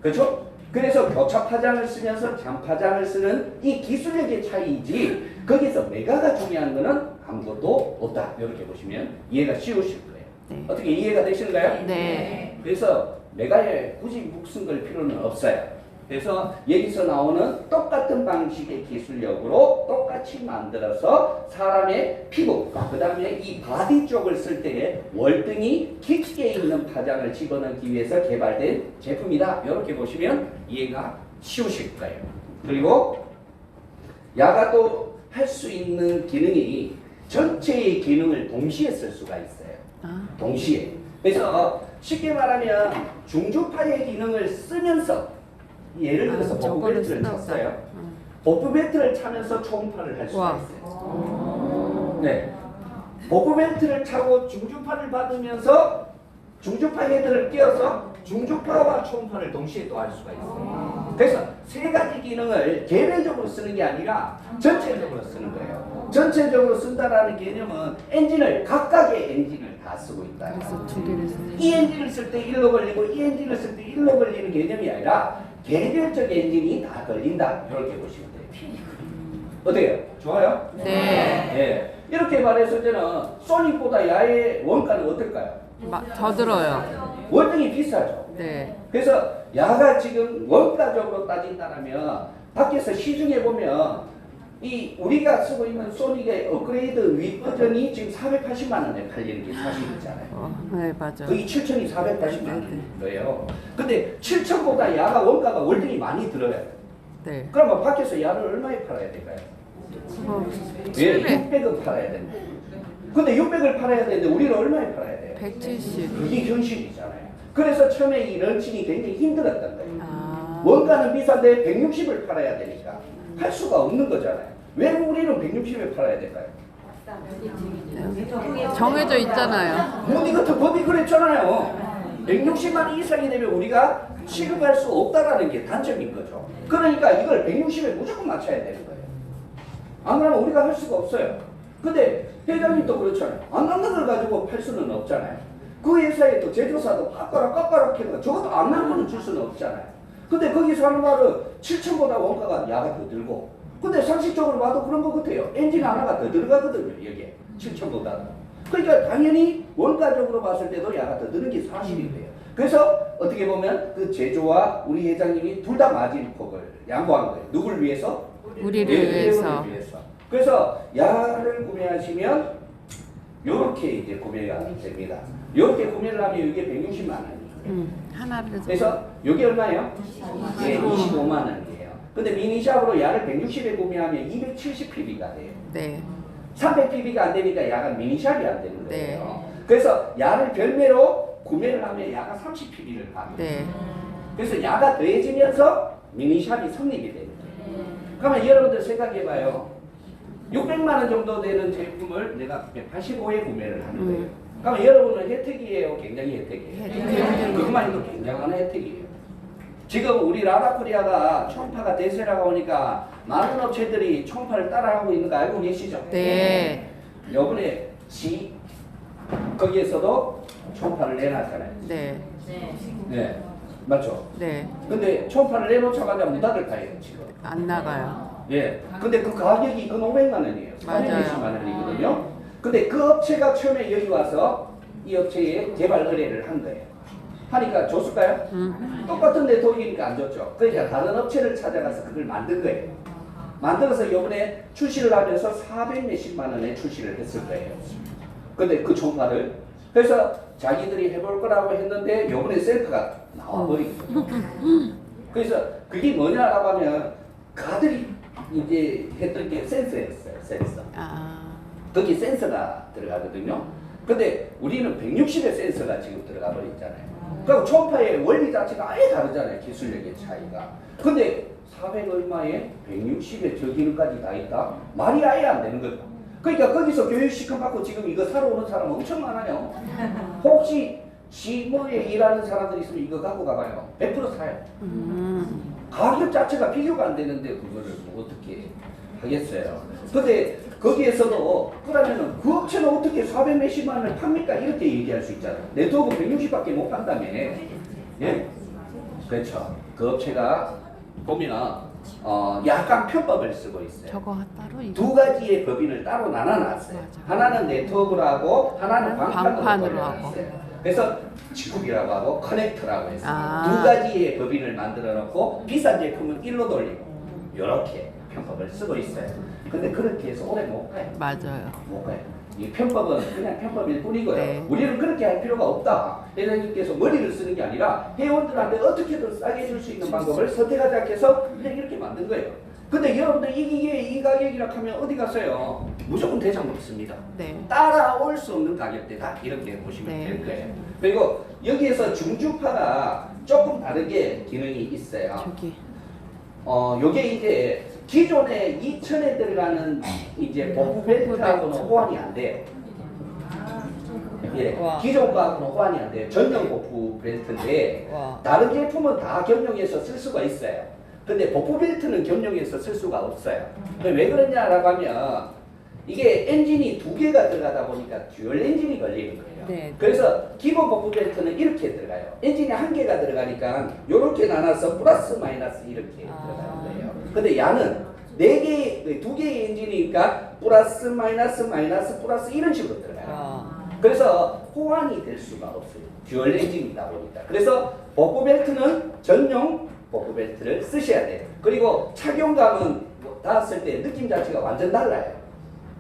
그렇죠? 그래서 교차 파장을 쓰면서 잔파장을 쓰는 이 기술력의 차이이지 거기서 메가가 중요한 거는 아무것도 없다. 이렇게 보시면 이해가 쉬우실 거예요. 네. 어떻게 이해가 되시는가요? 네. 그래서 메가에 굳이 목숨 걸 필요는 없어요. 그래서 여기서 나오는 똑같은 방식의 기술력으로 똑같이 만들어서 사람의 피부, 그 다음에 이 바디 쪽을 쓸 때에 월등히 깊게 있는 파장을 집어넣기 위해서 개발된 제품이다. 이렇게 보시면 이해가 쉬우실 거예요. 그리고 야가 또 할 수 있는 기능이 전체의 기능을 동시에 쓸 수가 있어요. 동시에. 그래서 쉽게 말하면 중주파의 기능을 쓰면서 예를 들어서 버프 벨트를 찼어요. 버프 벨트를 차면서 초음파를 할 수가 있어요. 네. 버프 벨트를 차고 중주파를 받으면서 중주파 헤드를 끼워서 중주파와 초음파를 동시에 또 할 수가 있어요. 그래서 세 가지 기능을 개별적으로 쓰는 게 아니라 전체적으로 쓰는 거예요. 전체적으로 쓴다라는 개념은 엔진을 각각의 엔진을 다 쓰고 있다. 그래서 두 개를 쓰는. 이 엔진을 쓸 때 1로 걸리고 이 엔진을 쓸 때 1로 걸리는 개념이 아니라 개별적 엔진이 다 걸린다. 이렇게 보시면 돼요. 어때요? 좋아요? 네. 네. 이렇게 말해서 저는 소닉보다 야의 원가는 어떨까요? 더 들어요. 월등히 비싸죠. 네. 그래서 야가 지금 원가적으로 따진다면 밖에서 시중에 보면 이 우리가 쓰고 있는 소닉의 업그레이드 윗 버전이 지금 480만 원에 팔리는 게 사실이잖아요. 네, 맞아요. 거기 7천이 480만 원인 거예요. 근데 7천보다 야가 원가가 월등히 많이 들어요. 네. 그러면 밖에서 야를 얼마에 팔아야 될까요? 왜 700. 600은 팔아야 된다. 근데 600을 팔아야 되는데 우리는 얼마에 팔아야 돼요? 170. 그게 현실이잖아요. 그래서 처음에 이 런칭이 굉장히 힘들었던 거예요. 아. 원가는 비싼데 160을 팔아야 되니까 할 수가 없는 거잖아요. 왜 우리는 160에 팔아야 될까요? 정해져 있잖아요. 어디 같은 법이 그랬잖아요. 160만 원 이상이 되면 우리가 취급할 수 없다라는 게 단점인 거죠. 그러니까 이걸 160에 무조건 맞춰야 되는 거예요. 안 그러면 우리가 할 수가 없어요. 근데 회장님도 그렇잖아요. 안 남는 걸 가지고 팔 수는 없잖아요. 그 회사에 또 제조사도 깎아라 해도 적어도 안 남는 거는 줄 수는 없잖아요. 근데 거기서 하는 말은 7천보다 원가가 야가 더 들고, 근데 상식적으로 봐도 그런 것 같아요. 엔진 하나가 더 들어가거든요, 여기에. 7천보다. 그러니까 당연히 원가적으로 봤을 때도 야가 더 드는 게 사실이 돼요. 그래서 어떻게 보면 그 제조와 우리 회장님이 둘 다 마진 폭을 양보한 거예요. 누굴 위해서? 우리를 위해서. 그래서 야를 구매하시면 이렇게 이제 구매가 됩니다. 이렇게 구매를 하면 이게 160만 원이에요. 하나를. 그래서 이게 얼마예요? 예, 25만 원이에요. 근데 미니샵으로 야를 160에 구매하면 270PB가 돼요. 네. 300PB가 안 되니까 야가 미니샵이 안 되는 거예요. 네. 그래서 야를 별매로 구매를 하면 야가 30PB를 받는 거예요. 네. 그래서 야가 더해지면서 미니샵이 성립이 되는 거예요. 그러면 여러분들 생각해봐요. 600만 원 정도 되는 제품을 내가 185에 구매를 하는 거예요. 그러면 여러분은 혜택이에요? 굉장히 혜택이에요? 그것만 해도 굉장한 혜택이에요. 지금 우리 라라코리아가 초음파가 대세라고 하니까 많은 업체들이 초음파를 따라하고 있는 거 알고 계시죠? 네. 요번에 거기에서도 초음파를 내놨잖아요. 네. 네. 맞죠? 네. 근데 초음파를 내놓자마자 문 닫을 거예요, 지금. 안 나가요. 예. 근데 그 가격이 500만 원이에요. 맞아요. 460만 원이거든요. 근데 그 업체가 처음에 여기 와서 이 업체에 개발 의뢰를 한 거예요. 하니까 줬을까요? 똑같은데 돈이니까 안 줬죠. 그러니까 다른 업체를 찾아가서 그걸 만든 거예요. 만들어서 이번에 출시를 하면서 400 몇십만 원에 출시를 했을 거예요. 근데 그 초음파를 그래서 자기들이 해볼 거라고 했는데 이번에 셀프가 나와버린 거예요. 그래서 그게 뭐냐라고 하면 가들이 이제 했던 게 센서였어요. 센서. 아. 거기 센서가 들어가거든요. 근데 우리는 160의 센서가 지금 들어가 버렸잖아요. 그리고 초음파의 원리 자체가 아예 다르잖아요. 기술력의 차이가. 근데 400 얼마에 160의 저기능까지 다 있다? 말이 아예 안 되는 거죠. 그러니까 거기서 교육시험 받고 지금 이거 사러 오는 사람 엄청 많아요. 혹시 지모에 일하는 사람들 있으면 이거 갖고 가봐요. 100% 사요. 가격 자체가 비교가 안 되는데 그거를 뭐 어떻게 하겠어요. 근데 거기에서도 그러면은 그 업체는 어떻게 400 몇십만 원을 팝니까? 이렇게 얘기할 수 있잖아요. 네트워크 160밖에 못 판다며. 예? 그렇죠. 그 업체가 보면 약간 편법을 쓰고 있어요. 저거 따로 이거. 두 가지의 법인을 따로 나눠놨어요. 맞아. 하나는 네트워크로 하고 하나는 방판으로 방판으로 벌려놨어요. 그래서 직국이라고 하고 커넥터라고 했어요. 아. 두 가지의 법인을 만들어 놓고 비싼 제품은 일로 돌리고 이렇게 편법을 쓰고 있어요. 근데 그렇게 해서 오래 못 가요. 맞아요. 못 가요. 이 편법은 그냥 편법일 뿐이고요. 네. 우리는 그렇게 할 필요가 없다. 회장님께서 머리를 쓰는 게 아니라 회원들한테 어떻게든 싸게 줄 수 있는 방법을 선택하지 않게서 그냥 이렇게 만든 거예요. 근데 여러분들 이게 이 가격이라 하면 어디 갔어요? 무조건 대장 먹습니다. 네. 따라올 수 없는 가격대다. 이렇게 보시면 네. 될 거예요. 그리고 여기에서 중주파가 조금 다르게 기능이 있어요. 저기. 요게 이제 기존에 2000에 들어가는 이제 복부 벨트하고는 호환이 안 돼요. 예, 와. 기존 거하고는 호환이 안 돼요. 전용 복부 벨트인데 와. 다른 제품은 다 겸용해서 쓸 수가 있어요. 근데 복부 벨트는 겸용해서 쓸 수가 없어요. 왜 그러냐라고 하면 이게 엔진이 두 개가 들어가다 보니까 듀얼 엔진이 걸리는 거예요. 네. 그래서 기본 복부 벨트는 이렇게 들어가요. 엔진이 한 개가 들어가니까 이렇게 나눠서 플러스 마이너스 이렇게 들어가는 거예요. 근데 야는 두 개의 엔진이니까 플러스 마이너스 마이너스 플러스 이런 식으로 들어가요. 그래서 호환이 될 수가 없어요. 듀얼 엔진이다 보니까. 그래서 복부 벨트는 전용 복부 벨트를 쓰셔야 돼요. 그리고 착용감은 닿았을 때 느낌 자체가 완전 달라요.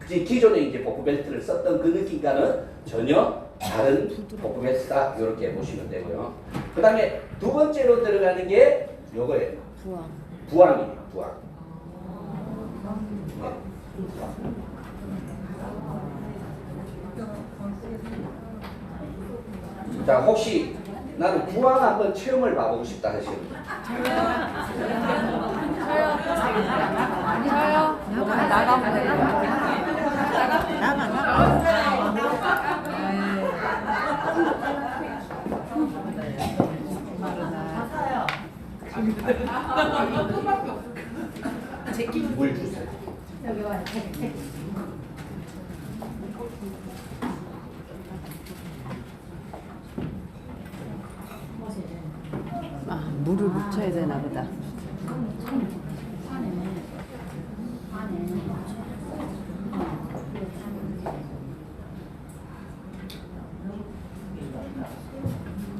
기존에 이제 복부 벨트를 썼던 그 느낌과는 전혀 다른 복부 벨트다. 이렇게 보시면 되고요. 그 다음에 두 번째로 들어가는 게 요거예요. 부항. 부항이에요. 부항. 네. 자, 혹시 나는 부항 한번 체험을 봐보고 싶다 하시는 분. 저요. 나가면 돼요. 물 주세요. 아, 물을 묻혀야 되나 보다.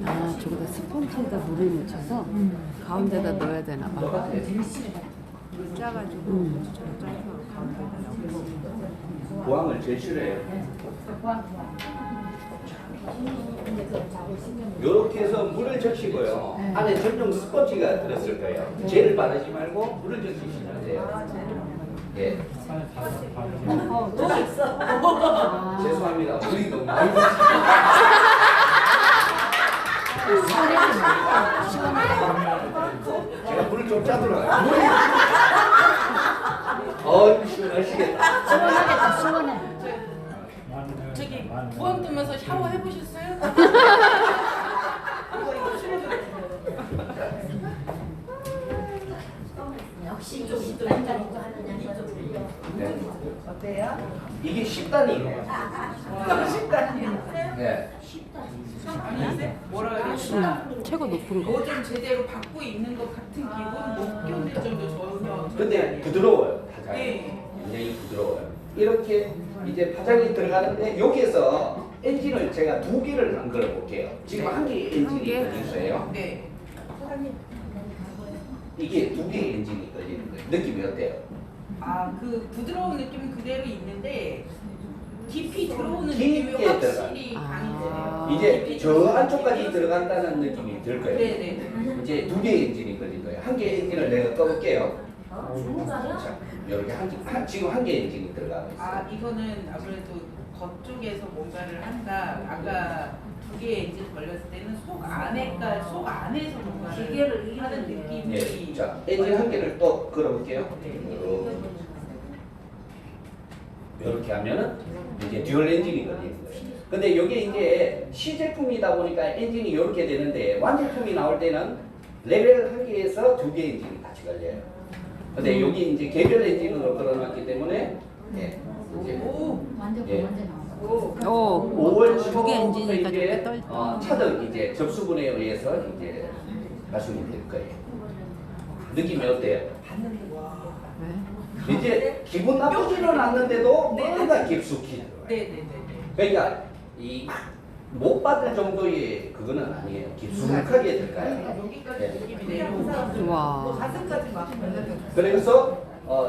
아, 저기다 스펀지에다 물을 묻혀서 가운데다 넣어야 되나 봐. 짜가지고 부항을 제일 싫어해요. 이렇게 해서 물을 적시고요. 안에 전용 스펀지가 들었을 거예요. 젤을 바르지 말고 물을 적시시면 돼요. 예. 또 있어. 죄송합니다. 물이 너무 많이 제가 물을 좀 짜더라고요. 시원하시겠다. 시원하겠다, 시원해. 저기 부항 뜨면서 샤워 해보셨어요? 역시 좀 남자 먹고 하느냐. 네. 어때요? 이게 10단이에요. 10단이요. 네. 아니 뭐라 그러지? 최고 높은 거. 뭐 좀 제대로 받고 있는 것 같은 기분 못 견딜 정도 전혀. 근데 부드러워요. 파장이. 네. 굉장히 부드러워요. 이렇게 이제 파장이 들어가는데 여기에서 엔진을 제가 2개를 안 걸어볼게요. 지금 한 개의 엔진이 개? 걸린 거예요. 네. 이게 2개의 엔진이 걸리는 거예요. 느낌이 어때요? 아 그 부드러운 느낌은 그대로 있는데 깊이 들어오는 깊게 느낌이 확실히 강해져요. 이제 저 안쪽까지 들어간다는 느낌이 들 거예요. 네네. 이제 2개의 엔진이 걸린 거예요. 한 개의 엔진을 내가 꺼볼게요. 중국어요? 자, 이렇게 지금 한 개의 엔진이 들어가고 있어요. 아 이거는 아무래도 겉쪽에서 뭔가를 한다. 아까 2개의 엔진 걸렸을 때는 속 안에서 뭔가를 기계를 하는 이기는 느낌이. 네, 자 엔진 한 개를 또 걸어볼게요. 이렇게 하면은 이제 듀얼 엔진이 걸리는 거예요. 근데 이게 이제 시제품이다 보니까 엔진이 이렇게 되는데 완제품이 나올 때는 레벨 한 개에서 2개 엔진이 같이 걸려요. 근데 여기 이제 개별 엔진으로 걸어놨기 때문에 예, 이제 완전 예. 완전 나왔어. 오. 5월 두 개 엔진이니까 이제 저렇게 떨. 차등 이제 접수분에 의해서 이제 가슴이 될 거예요. 느낌이 어때요? 왜? 이제 기분 나쁘지는 않는데도 뭔가 깊숙이 들어가요. 네네네. 그러니까 이 못 받을 정도의 그거는 아니에요. 깊숙하게 들어가요. 여기까지 네. 느낌이 내려오고 와. 가슴까지 막. 그래서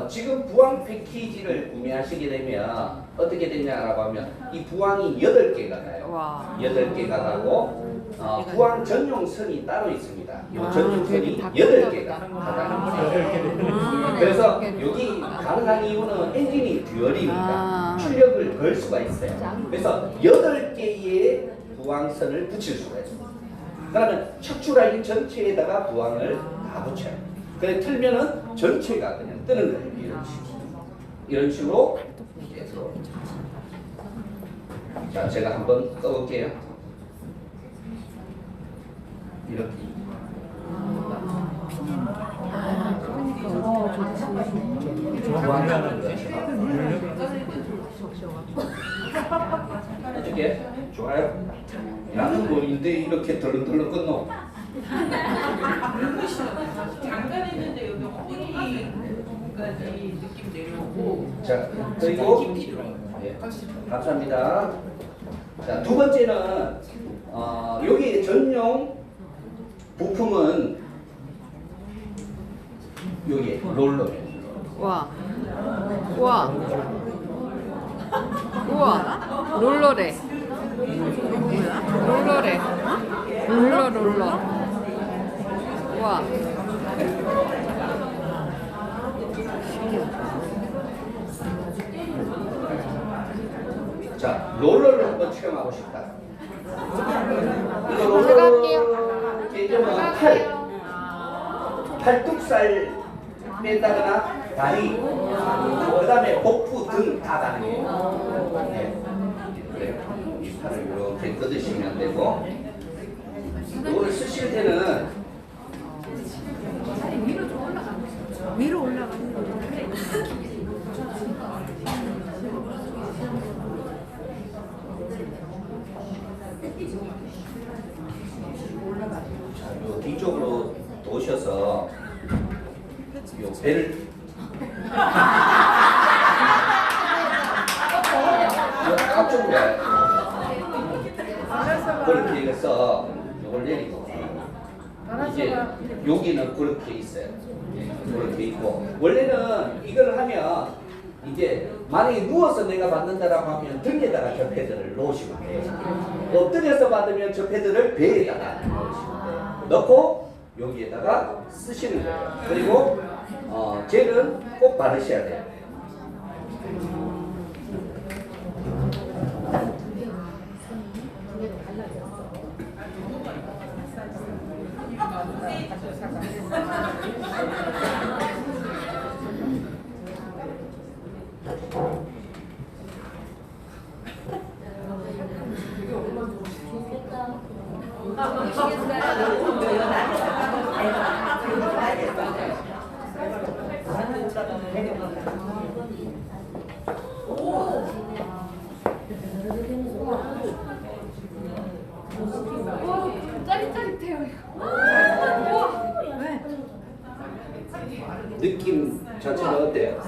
지금 부항 패키지를 구매하시게 되면 어떻게 되냐라고 하면 이 부항이 8개가 가요. 와. 8개가 가고 부항 전용선이 따로 있습니다. 이 아, 전용선이 되게 다 8개가 컸나 가요. 그래서 여기 가능한 이유는 엔진이 듀얼이니까 아. 출력을 걸 수가 있어요. 그래서 8개의 부항선을 붙일 수가 있습니다. 그러면 척추 라인 전체에다가 부항을 다 붙여요. 그래 틀면은 전체가 그냥 뜨는 거예요. 이런 식으로. 이런 식으로 이제 들어옵니다. 자, 제가 한번 떠볼게요. 이렇게. 부항하는 어떻게? 좋아요? 나는 뭐인데 이렇게 덜렁덜렁 끊노? 잠깐 했는데 여기 허리까지 느낌 내려오고. 자, 그리고 깊이 들어요. 예, 감사합니다. 자, 두 번째는 여기 전용 부품은 여기 롤러예요. 와. 와. 우와. 롤러래. 롤러래. 롤러. 와. 자, 롤러를 한번 체험하고 싶다. 팔뚝살 뺀다거나 다리, 그다음에 복부 등 다 가능해요. 네. 그래요. 이 팔을 이렇게 걷으시면 되고, 이걸 쓰실 때는 위로 올라가는 거. 자, 요 뒤쪽으로 도셔서 요 배를 요 앞쪽에 그렇게 해서 요걸 내리고 이제 여기는 그렇게 있어요. 그렇게 있고 원래는 이걸 하면 이제 만약에 누워서 내가 받는다라고 하면 등에다가 저 패드를 놓으시면 돼요. 엎드려서 받으면 저 패드를 배에다가 놓으시면 돼요. 넣고 여기에다가 쓰시는 거예요. 그리고 젤은 꼭 바르셔야 돼요. 짜릿짜릿해요. 느낌 자체가 어때요?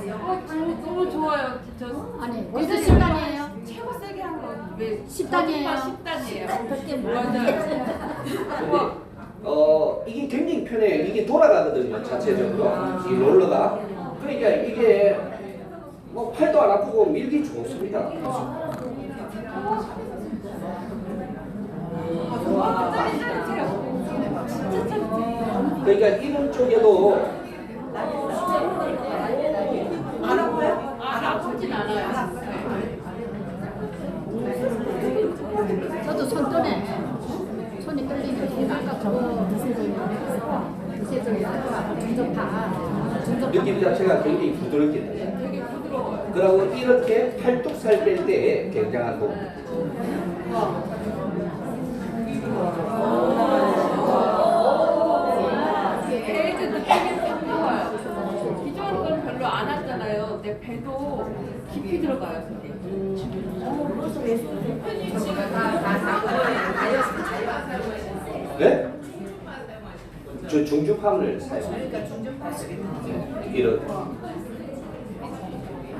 너무 좋아요. 저 아니, 무슨 무슨 식단이에요? 최고 세게 한 거. 왜 10단이에요. 10단이에요. 그때 근데 이게 굉장히 편해요. 이게 돌아가거든요. 자체적으로 이 롤러가. 그러니까 이게 뭐 팔도 안 아프고 밀기 좋습니다. 짜릿짜릿해요. 진짜 짜릿해요. 그러니까 이런 쪽에도 안 아파요? 아프진 않아요. 저도 손 떠네. 손이 떨리는 아까 저거 무쇠전이라서 중저파. 느낌 자체가 굉장히 부드럽게 돼요. 되게 부드러워요. 그리고 이렇게 팔뚝살 뺄 때에 굉장한 도움. 배에도 느낌이 확 들어와요. 기존 건 별로 안 왔잖아요. 근데 배도 깊이 들어가요. 네? 저 중주팜을 사용해요. 이렇게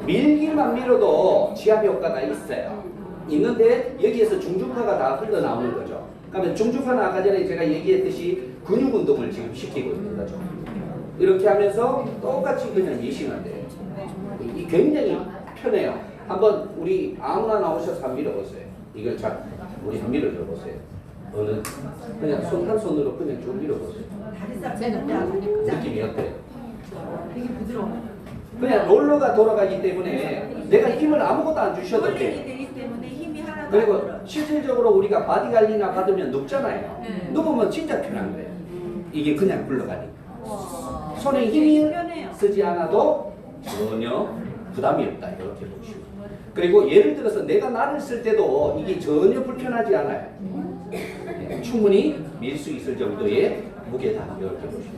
밀기만 밀어도 지압 효과가 있어요. 있는데 여기에서 중주파가 다 흘러나오는 거죠. 그러면 중주파는 아까 전에 제가 얘기했듯이 근육 운동을 지금 시키고 있는 거죠. 이렇게 하면서 똑같이 그냥 미시면 돼요. 이 굉장히 편해요. 한번 우리 아무나 나오셔서 한번 밀어보세요. 이걸 잘 우리 한번 밀어줘 보세요. 어느 그냥 손 한 손으로 그냥 쭉 밀어보세요. 느낌이 어때요? 되게 부드러워. 그냥 롤러가 돌아가기 때문에 내가 힘을 아무것도 안 주셔도 롤링이 돼요. 되기 때문에 힘이 하나도 안 그리고 들어. 실질적으로 우리가 바디 관리나 받으면 눕잖아요. 누우면 진짜 편한 거예요. 이게 그냥 굴러가니까. 손에 힘이 편해요. 쓰지 않아도 전혀 부담이 없다. 이렇게 보시고. 그리고 예를 들어서 내가 나를 쓸 때도 이게 전혀 불편하지 않아요. 네, 충분히 밀 수 있을 정도의 무게다. 이렇게 보시면.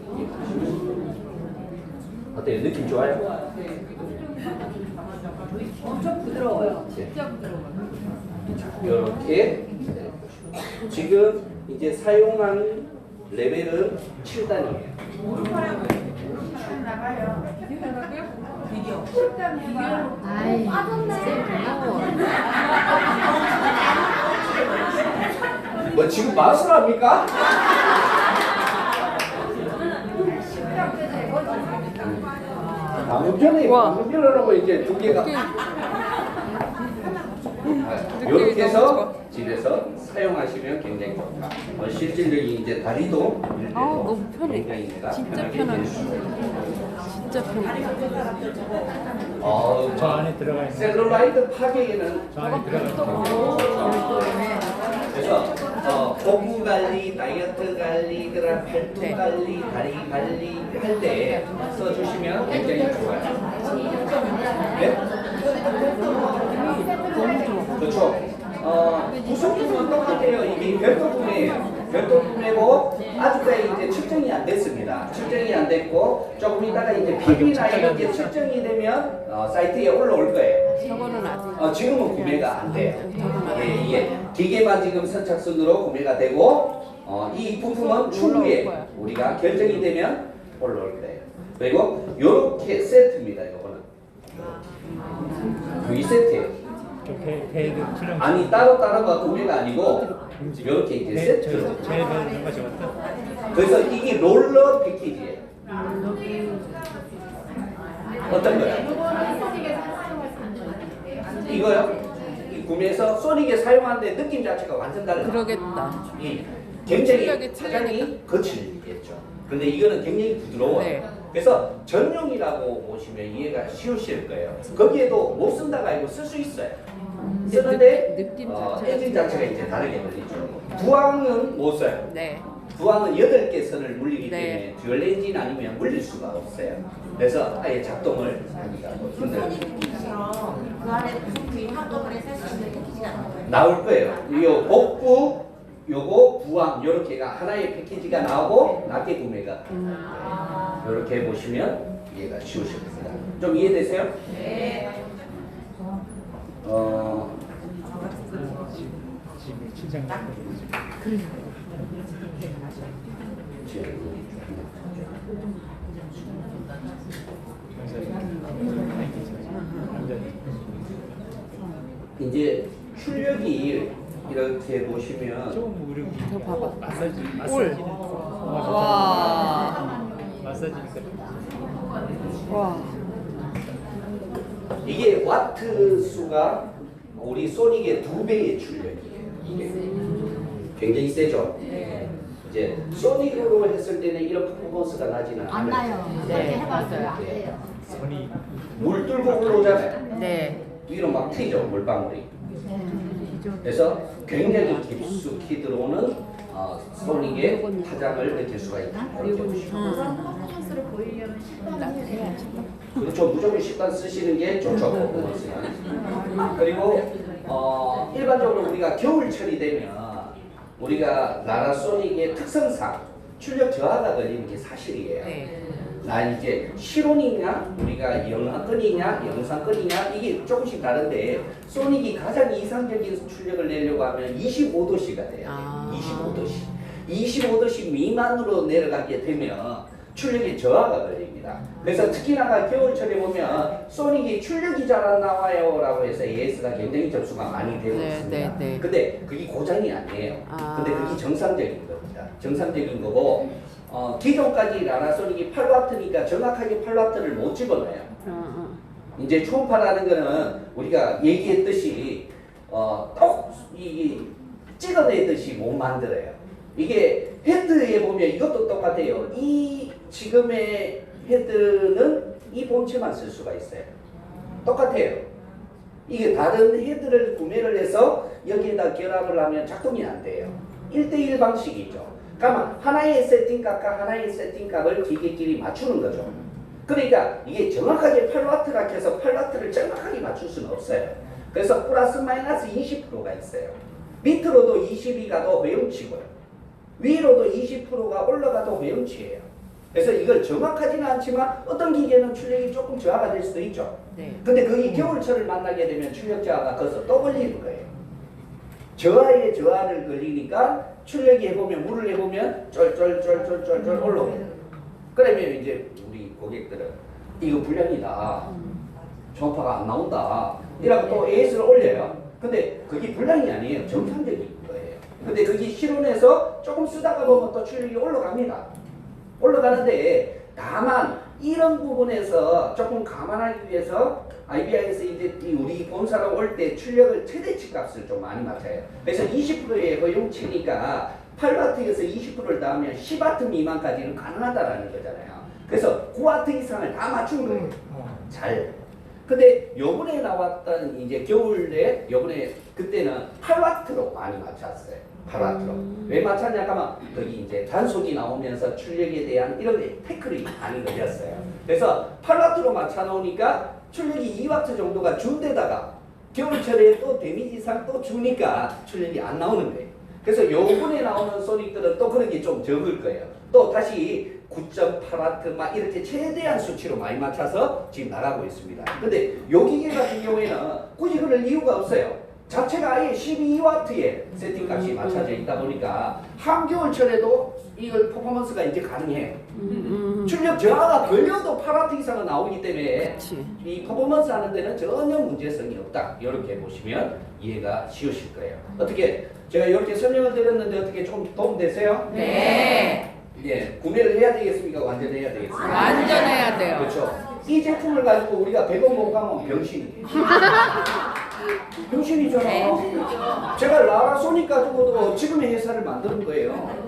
어때요? 느낌 좋아요? 엄청 부드러워요. 진짜 부드러워요. 이렇게 지금 이제 사용한 레벨은 7단이에요. 아이, 뭐 지금 마술합니까? 방금 전에 방금 전으로 이제 두 개가 이렇게 해서 집에서 사용하시면 굉장히 좋다. 실질적인 이제 다리도 밀 때도 너무 편해. 굉장히 내가 진짜 편하게 편하네. 되는 진짜 편해. 저 안에 들어가 있는 셀룰라이트 파괴에는 저 안에 들어가 있는 그래서 복부 관리, 다이어트 관리, 그다음 팔뚝 네. 관리, 다리 관리 할 때 써주시면 굉장히 좋아요. 네? 그렇죠. 구성품은 똑같아요. 이게 별도 구매예요. 별도 구매고 아직까지 이제 측정이 안 됐습니다. 측정이 안 됐고 조금 이따가 이제 PB나 이런 게 측정이 되면 사이트에 올라올 거예요. 저거는 아직 지금은 구매가 안 돼요. 이게 기계만 지금 선착순으로 구매가 되고 이 부품은 추후에 우리가 결정이 되면 올라올 거예요. 그리고 이렇게 세트입니다. 이거는 이 세트예요. 배드 출연. 아니 따로따로가 구매가 아니고 이렇게 이제 세트로. 제일 배드 것이 어떤? 그래서 이게 롤러 패키지예요. 어떤 거요? 이거요? 이 구매해서 소닉에 사용하는데 느낌 자체가 완전 달라요. 그러겠다. 굉장히 출력이 화장이 거칠겠죠. 근데 이거는 굉장히 부드러워요. 네. 그래서 전용이라고 보시면 이해가 쉬우실 거예요. 거기에도 못 쓴다가 아니고 쓸 수 있어요. 쓰는데 느낌 자체가 엔진 자체가 이제 다르게 들리죠. 부항은 못 써요. 네. 부항은 8개 선을 물리기 네. 때문에 듀얼 엔진 아니면 물릴 수가 없어요. 그래서 아예 작동을 하기가 힘들어요. 그 안에 부품이 한꺼번에 살 수 있는 패키지가 나와요. 나올 거예요. 요 복부, 요거 부항 요렇게가 하나의 패키지가 나오고 낮게 구매가 요렇게 보시면 이해가 쉬우실 겁니다. 좀 이해되세요? 네. 지금 친장. 이제 출력이 이렇게 보시면 조금 우리 저 봐봐. 마사지 올. 와. 마사지니까. 와. 이게 와트 수가 우리 소닉의 2배의 출력이에요. 이게 굉장히 세죠. 이제 소닉으로 했을 때는 이런 퍼포먼스가 나지는 안 않아요. 나요. 네, 그렇게 해봤어요. 안 맞아요. 돼요. 손이 물 뚫고 올라오잖아요. 네. 위로 막 튀죠 물방울이. 그래서 굉장히 깊숙이 들어오는 소닉의 파장을 느낄 수가 있다. 이렇게 보시면. 퍼포먼스를 보이려면 나도 해야지. 그렇죠. 무조건 10단 쓰시는 게 좋죠. 퍼포먼스는. 그리고 일반적으로 우리가 겨울철이 되면 우리가 나라 소닉의 특성상 출력 저하가 걸리는 게 사실이에요. 네. 난 이제 실온이냐 우리가 영하권이냐 영상권이냐 이게 조금씩 다른데 소닉이 가장 이상적인 출력을 내려고 하면 25도씨가 돼요. 25도씨. 25도씨 미만으로 내려가게 되면 출력이 저하가 걸립니다. 그래서 특히나 겨울철에 보면 소닉이 출력이 잘 안 나와요 라고 해서 AS가 굉장히 접수가 많이 되고 네, 있습니다. 네, 네. 근데 그게 고장이 아니에요. 근데 그게 정상적인 겁니다. 정상적인 거고 기존까지 라나소닉이 8W니까 정확하게 8W를 못 집어넣어요. 이제 초음파라는 거는 우리가 얘기했듯이 찍어내듯이 못 만들어요. 이게 헤드에 보면 이것도 똑같아요. 이 지금의 헤드는 이 본체만 쓸 수가 있어요. 똑같아요. 이게 다른 헤드를 구매를 해서 여기에다 결합을 하면 작동이 안 돼요. 1대1 방식이죠. 그러면 하나의 세팅값과 하나의 세팅값을 기계끼리 맞추는 거죠. 그러니까 이게 정확하게 8W라 해서 8W를 정확하게 맞출 수는 없어요. 그래서 플러스 마이너스 20%가 있어요. 밑으로도 20이 가도 회음치고요. 위로도 20%가 올라가도 회음치예요. 그래서 이걸 정확하지는 않지만 어떤 기계는 출력이 조금 저하가 될 수도 있죠. 네. 근데 그게 겨울철을 만나게 되면 출력 저하가 거기서 또 걸리는 거예요. 저하에 저하를 걸리니까 출력이 해보면 물을 해보면 쫄쫄쫄쫄쫄쫄 올라오고 그러면 이제 우리 고객들은 이거 불량이다. 초음파가 안 나온다. 이라고 또 AS를 올려요. 근데 그게 불량이 아니에요. 정상적인 거예요. 근데 그게 실온에서 조금 쓰다가 보면 또 출력이 올라갑니다. 올라가는데 다만 이런 부분에서 조금 감안하기 위해서 IBI에서 이제 우리 본사로 올 때 출력을 최대치 값을 좀 많이 맞춰요. 그래서 20%의 허용치니까 8W에서 20%를 더하면 10W 미만까지는 가능하다라는 거잖아요. 그래서 9W 이상을 다 맞춘 거예요. 잘. 근데 요번에 나왔던 이제 겨울에 요번에 그때는 8W로 많이 맞췄어요. 팔라트로. 왜 맞췄냐 하면 거기 이제 단속이 나오면서 출력에 대한 이런 태클이 많이 걸렸어요. 그래서 팔라트로 맞춰놓으니까 출력이 2W 정도가 준 데다가 겨울철에 또 데미지 이상 또 주니까 출력이 안 나오는 거예요. 그래서 요번에 나오는 소닉들은 또 그런 게 좀 적을 거예요. 또 다시 9.8W 막 이렇게 최대한 수치로 많이 맞춰서 지금 나가고 있습니다. 근데 요 기계 같은 경우에는 굳이 그럴 이유가 없어요. 자체가 아예 12W의 세팅값이 맞춰져 있다 보니까 한겨울철에도 이걸 퍼포먼스가 이제 가능해요. 출력 저하가 걸려도 8W 이상은 나오기 때문에 그치. 이 퍼포먼스 하는 데는 전혀 문제성이 없다. 이렇게 보시면 이해가 쉬우실 거예요. 어떻게 제가 이렇게 설명을 드렸는데 어떻게 좀 도움 되세요? 네. 예, 구매를 해야 되겠습니까? 완전해야 되겠습니까? 완전해야 돼요. 그렇죠. 이 제품을 가지고 우리가 100원 못 가면 병신이. 병신이잖아. 제가 라라소닉 가지고도 지금의 회사를 만드는 거예요.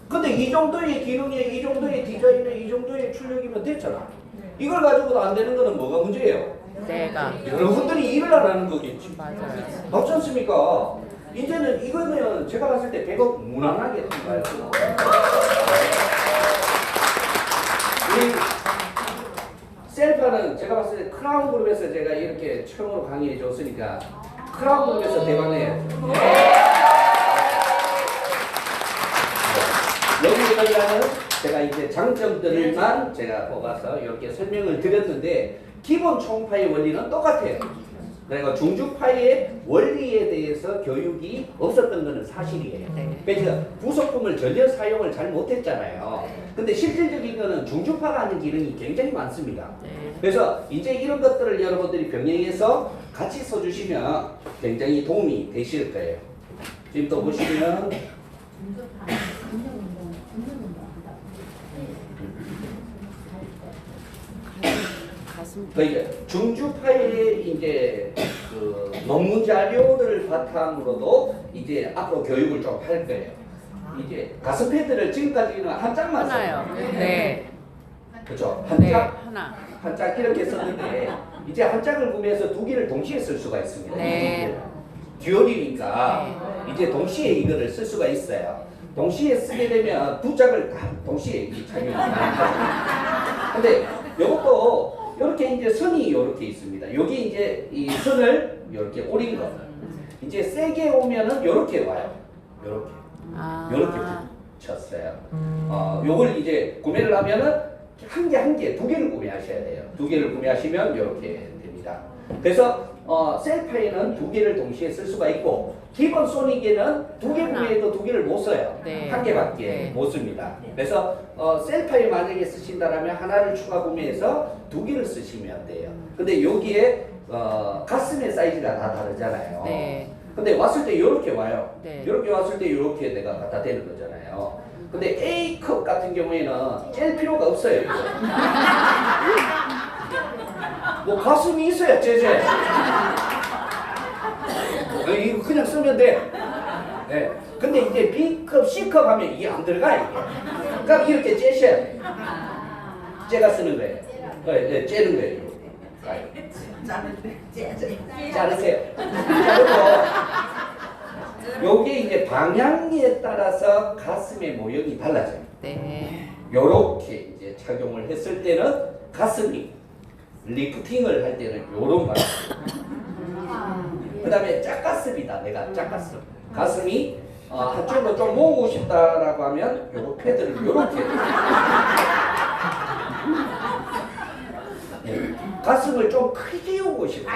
근데 이 정도의 기능에, 이 정도의 디자인에, 이 정도의 출력이면 됐잖아. 이걸 가지고도 안 되는 거는 뭐가 문제예요? 내가. 여러분들이 일을 안 하는 거겠지. 맞아요. 맞지 않습니까? 이제는 이거는 제가 봤을 때 100억 무난하게 통과해요. 이 셀파는 제가 봤을 때 크라운 그룹에서 제가 이렇게 처음으로 강의해 줬으니까 크라운 그룹에서 대박내야죠. 여기에 들어가는 제가 이제 장점들만 제가 뽑아서 이렇게 설명을 드렸는데 기본 총파의 원리는 똑같아요. 그러니까 중주파의 원리에 대해서 교육이 없었던 것은 사실이에요. 그래서 부속품을 전혀 사용을 잘 못했잖아요. 근데 실질적인 거는 중주파가 하는 기능이 굉장히 많습니다. 그래서 이제 이런 것들을 여러분들이 병행해서 같이 써주시면 굉장히 도움이 되실 거예요. 지금 또 보시면 그러니까 중주파의 이제 그 논문 자료를 바탕으로도 이제 앞으로 교육을 좀 할 거예요. 이제 가슴 패드를 지금까지는 한 짝만 하나요. 써요. 네. 그렇죠. 네. 한 하나. 짝 이렇게 썼는데 이제 한 짝을 구매해서 두 개를 동시에 쓸 수가 있습니다. 네. 듀얼이니까 이제 동시에 이거를 쓸 수가 있어요. 동시에 쓰게 되면 두 짝을 다 동시에 이 착용이 가능하죠. 근데 이것도 이렇게 이제 선이 이렇게 있습니다. 여기 이제 이 선을 이렇게 오린 거. 이제 세게 오면은 이렇게 와요. 이렇게. 이렇게 붙였어요. 요걸 이제 구매를 하면은 한 개, 두 개를 구매하셔야 돼요. 두 개를 구매하시면 이렇게 됩니다. 그래서 셀파에는 두 개를 동시에 쓸 수가 있고 기본 소닉에는 두 개 구매해도 두 개를 못 써요. 네. 한 개밖에 네. 못 씁니다. 그래서 셀파에 만약에 쓰신다라면 하나를 추가 구매해서 두 개를 쓰시면 돼요. 근데 여기에 가슴의 사이즈가 다 다르잖아요. 네. 근데 왔을 때 이렇게 와요. 네. 이렇게 왔을 때 이렇게 내가 갖다 대는 거잖아요. 근데 A컵 같은 경우에는 뗄 필요가 없어요. 이거. 뭐 가슴이 있어야 째제. 이거 그냥 쓰면 돼. 네. 근데 이제 B컵, C컵 하면 이게 안 들어가 이게. 그러니까 이렇게 째셔야 돼. 째가 쓰는 거예요. 네, 째는 거예요. 자르세요. 자르고 요게 이제 방향에 따라서 가슴의 모형이 달라져요. 네. 요렇게 이제 착용을 했을 때는 가슴이 리프팅을 할 때는 요런 방향. 그 다음에 짝가슴이다. 내가 짝가슴. 가슴이 한쪽으로 좀 모으고 싶다라고 하면 요 패드를 요렇게. 네. 가슴을 좀 크게 오고 싶다.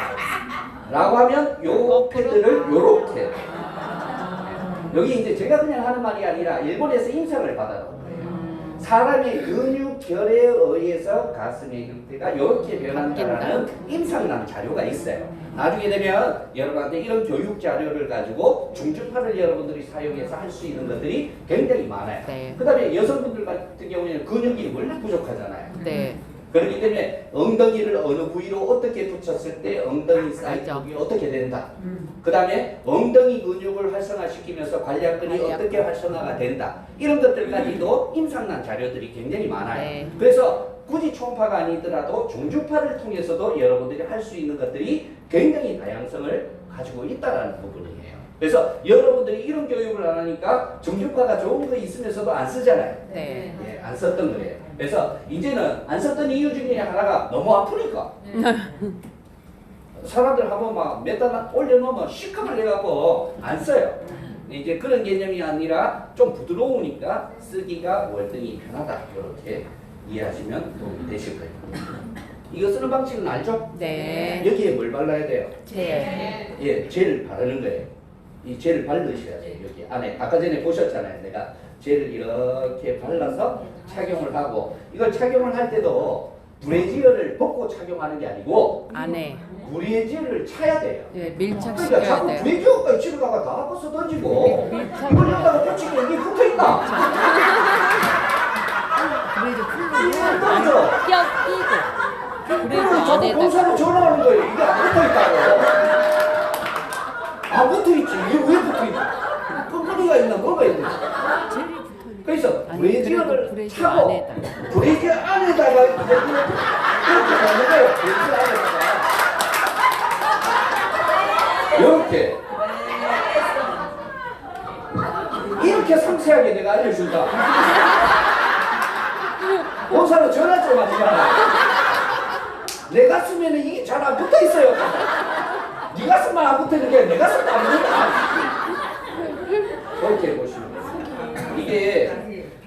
라고 하면 요 패드를 요렇게. 여기 이제 제가 그냥 하는 말이 아니라 일본에서 임상을 받아놓은 거예요. 사람의 근육결에 의해서 가슴의 형태가 이렇게 변한다는 임상난 자료가 있어요. 나중에 되면 여러분한테 이런 교육 자료를 가지고 중주파를 여러분들이 사용해서 할 수 있는 것들이 굉장히 많아요. 네. 그 다음에 여성분들 같은 경우에는 근육이 원래 부족하잖아요. 네. 그렇기 때문에 엉덩이를 어느 부위로 어떻게 붙였을 때 엉덩이 사이즈가 어떻게 된다. 그 다음에 엉덩이 근육을 활성화시키면서 관략근이 어떻게 활성화가 된다. 이런 것들까지도 임상난 자료들이 굉장히 많아요. 네. 그래서 굳이 초음파가 아니더라도 중주파를 통해서도 여러분들이 할 수 있는 것들이 굉장히 다양성을 가지고 있다는 부분이에요. 그래서 여러분들이 이런 교육을 안 하니까 정규과가 좋은 거 있으면서도 안 쓰잖아요. 네. 예, 안 썼던 거예요. 그래서 이제는 안 썼던 이유 중에 하나가 너무 아프니까. 사람들 한번 막 몇 단 올려놓으면 시커멀 내갖고 안 써요. 이제 그런 개념이 아니라 좀 부드러우니까 쓰기가 월등히 편하다. 이렇게 이해하시면 도움이 되실 거예요. 이거 쓰는 방식은 알죠? 네. 여기에 뭘 발라야 돼요? 제. 예, 젤을 바르는 거예요. 이 젤을 바르셔야 돼요. 여기 안에 아까 전에 보셨잖아요. 내가 젤을 이렇게 발라서 착용을 하고 이걸 착용을 할 때도 브래지어를 벗고 착용하는 게 아니고 안에. 브래지어를 차야 돼요. 네, 그러니까 밀착시켜야 자꾸 돼요. 브래지어까지 치러다가 다 벗어 던지고 밀착을 이걸 여기다가 붙이고 여기 붙어있다. 그래도 풀고 떨어져. 끼고. 그래도 그걸 자꾸 안에다. 본사로 전화하는 거예요. 이게 안 붙어있다고. 안 붙어있지. 이게 왜 붙어있지? 끈끈이가 있나 뭐가 있나? 그래서 아니, 그래도 브래지어를 브래지어 차고 안에다. 브래지어 안에다가 이렇게 넣는 거예요. 브래지어 안에다가 이렇게 이렇게 상세하게 내가 알려준다. 본사로 전화 좀 하지 마라. 내 가슴에는 이게 잘 안 붙어 있어요. 네 가슴만 안 붙어 있는 게 내 가슴도 안 붙어. 이렇게 보시면 돼요. 이게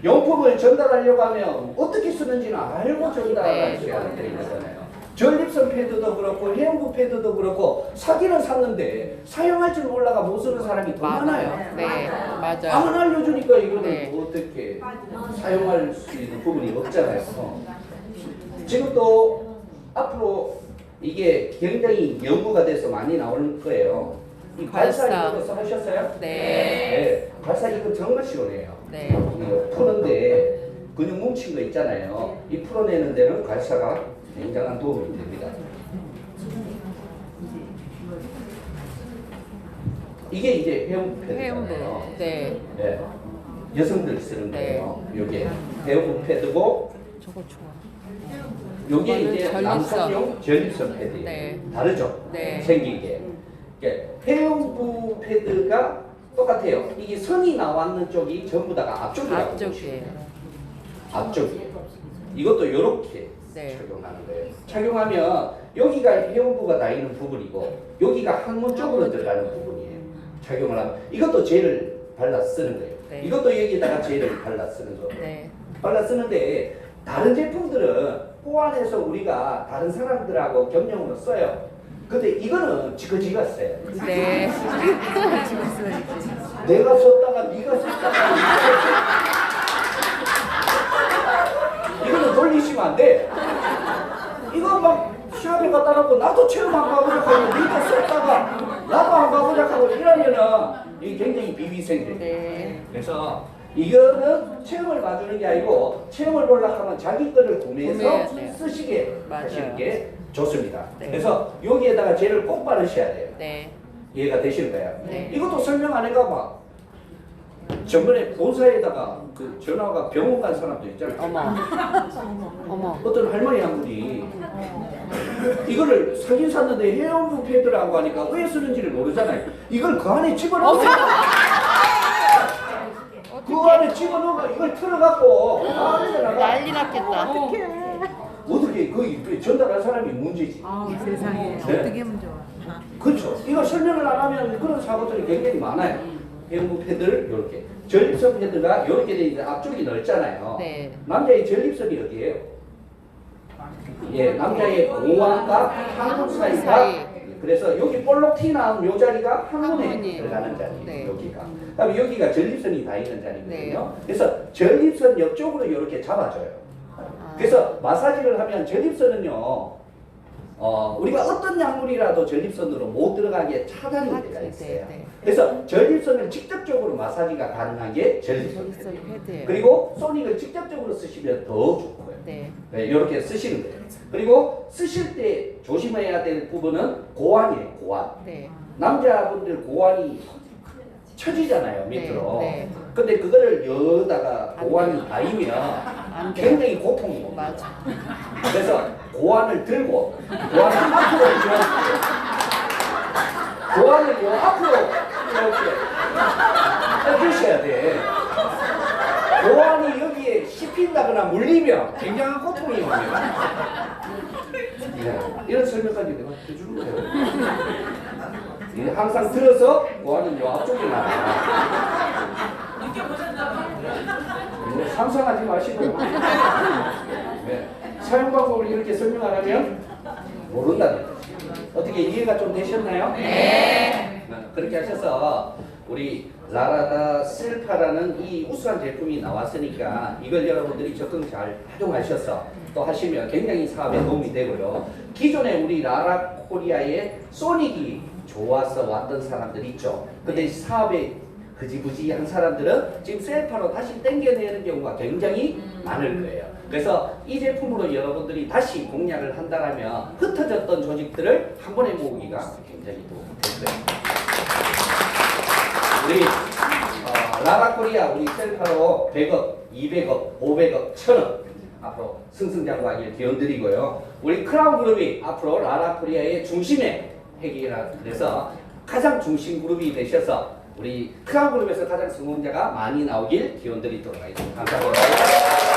용품을 전달하려고 하면 어떻게 쓰는지는 알고 전달하셔야 되는 거잖아요. 전립선 패드도 그렇고 해운구 패드도 그렇고 사기는 샀는데 사용할 줄 몰라가 못 쓰는 사람이 더 많아요. 네, 맞아요. 안 알려주니까 이거는 네. 어떻게 사용할 수 있는 부분이 없잖아요. 지금도 앞으로 이게 굉장히 연구가 돼서 많이 나올 거예요. 이 발사 발사. 이거 써보셨어요? 네. 네. 발사 이거 정말 시원해요. 네. 이거 푸는데 근육 뭉친 거 있잖아요. 이 풀어내는 데는 발사가 굉장한 도움이 됩니다. 이게 이제 회원부 회음부. 패드잖아요. 네. 네. 여성들 쓰는 네. 거예요. 요게 회원부 패드고 저거 좋아. 요게 이거는 이제 전립선. 남성용 전립선 패드예요. 네. 다르죠? 네. 생긴 게. 회원부 패드가 똑같아요. 이게 선이 나왔는 쪽이 전부 다가 앞쪽이라고 보시면 앞쪽이에요. 돼요. 앞쪽이에요. 이것도 이렇게 네. 착용하는 거예요. 착용하면 여기가 회원부가 다 있는 부분이고 여기가 항문 쪽으로 들어가는 부분이에요. 착용을 하면 이것도 젤을 발라 쓰는 거예요. 네. 이것도 여기다가 젤을 발라 쓰는 거예요. 네. 발라 쓰는데 다른 제품들은 호환해서 우리가 다른 사람들하고 겸용으로 써요. 근데 이거는 지가 써요. 네. 내가 썼다가 네가 썼다가 이거는 돌리시면 안 돼. 이거 막 시합에 갖다 놓고 나도 체험 안 가보자 하고 네가 썼다가 나도 안 가보자 하고 이러면은 이게 굉장히 비위생돼요. 네. 그래서 이거는 체험을 봐주는 게 아니고 체험을 보려고 하면 자기 거를 구매해야 구매해서 돼요. 쓰시게 맞아요. 하시는 게 좋습니다. 네. 그래서 여기에다가 젤을 꼭 바르셔야 돼요. 네. 이해가 되시는 거예요? 네. 이것도 설명 안 해가 봐. 전번에 본사에다가 그 전화가 병원 간 사람도 있잖아요. 어머. 어머. 어떤 할머니 한 분이 이거를 사긴 샀는데 회원부 패드라고 하니까 왜 쓰는지를 모르잖아요. 이걸 그 안에 집어넣으면 그 안에 집어넣으면 이걸 틀어갖고 난리 났겠다. 어떻게 그 전달할 사람이 문제지. 세상에 네. 어떻게 하면 좋아. 그렇죠. 이거 설명을 안 하면 그런 사고들이 굉장히 많아요. 회원부 패드를 이렇게 전립선 패드가 이렇게 돼 있는데 앞쪽이 넓잖아요. 네. 남자의 전립선이 어디예요? 예, 남자의 고환과 항문 사이가 사이. 그래서 여기 볼록 튀어나온 요 자리가 항문에 항문이. 들어가는 자리. 네. 여기가. 그다음에 여기가 전립선이 다 있는 자리거든요. 네. 그래서 전립선 옆쪽으로 이렇게 잡아줘요. 아. 그래서 마사지를 하면 전립선은요. 우리가 어떤 약물이라도 전립선으로 못 들어가게 차단이 되어 있어요. 네. 그래서 전립선을 직접적으로 마사지가 가능한 게 전립선 전립선 패드예요. 패드예요. 그리고 소닉을 직접적으로 쓰시면 더 좋고요. 네. 네, 이렇게 쓰시는 거예요. 그리고 쓰실 때 조심해야 될 부분은 고환이에요, 고환. 네. 남자분들 고환이 처지잖아요, 네, 밑으로. 네. 근데 그거를 여다가 안 고환이 닿으면 안 돼요. 굉장히 고통이 옵니다. 맞아. 그래서 고환을 들고 고환을 앞으로 고환을 요 앞으로 해주셔야 돼. 보안이 여기에 씹힌다거나 물리면 굉장한 고통이 옵니다. 이런 설명까지 내가 해주는 거예요. 항상 들어서 보안은 요 앞쪽에 나와요. 상상하지 마시고 네. 사용 방법을 이렇게 설명 안 하면 모른다는 거죠. 어떻게 이해가 좀 되셨나요? 네. 그렇게 하셔서 우리 라라다 셀파라는 이 우수한 제품이 나왔으니까 이걸 여러분들이 적극 잘 활용하셔서 또 하시면 굉장히 사업에 도움이 되고요. 기존에 우리 라라 코리아의 소닉이 좋아서 왔던 사람들 있죠. 근데 사업에 흐지부지한 사람들은 지금 셀파로 다시 땡겨내는 경우가 굉장히 많을 거예요. 그래서 이 제품으로 여러분들이 다시 공략을 한다면 흩어졌던 조직들을 한 번에 모으기가 굉장히 도움이 될 거예요. 우리 라라코리아 우리 셀파로 100억, 200억, 500억, 1000억 앞으로 승승장구하길 기원드리고요. 우리 크라운그룹이 앞으로 라라코리아의 중심에 해기라 그래서 가장 중심 그룹이 되셔서 우리 크라운그룹에서 가장 성공자가 많이 나오길 기원드리도록 하겠습니다. 감사합니다.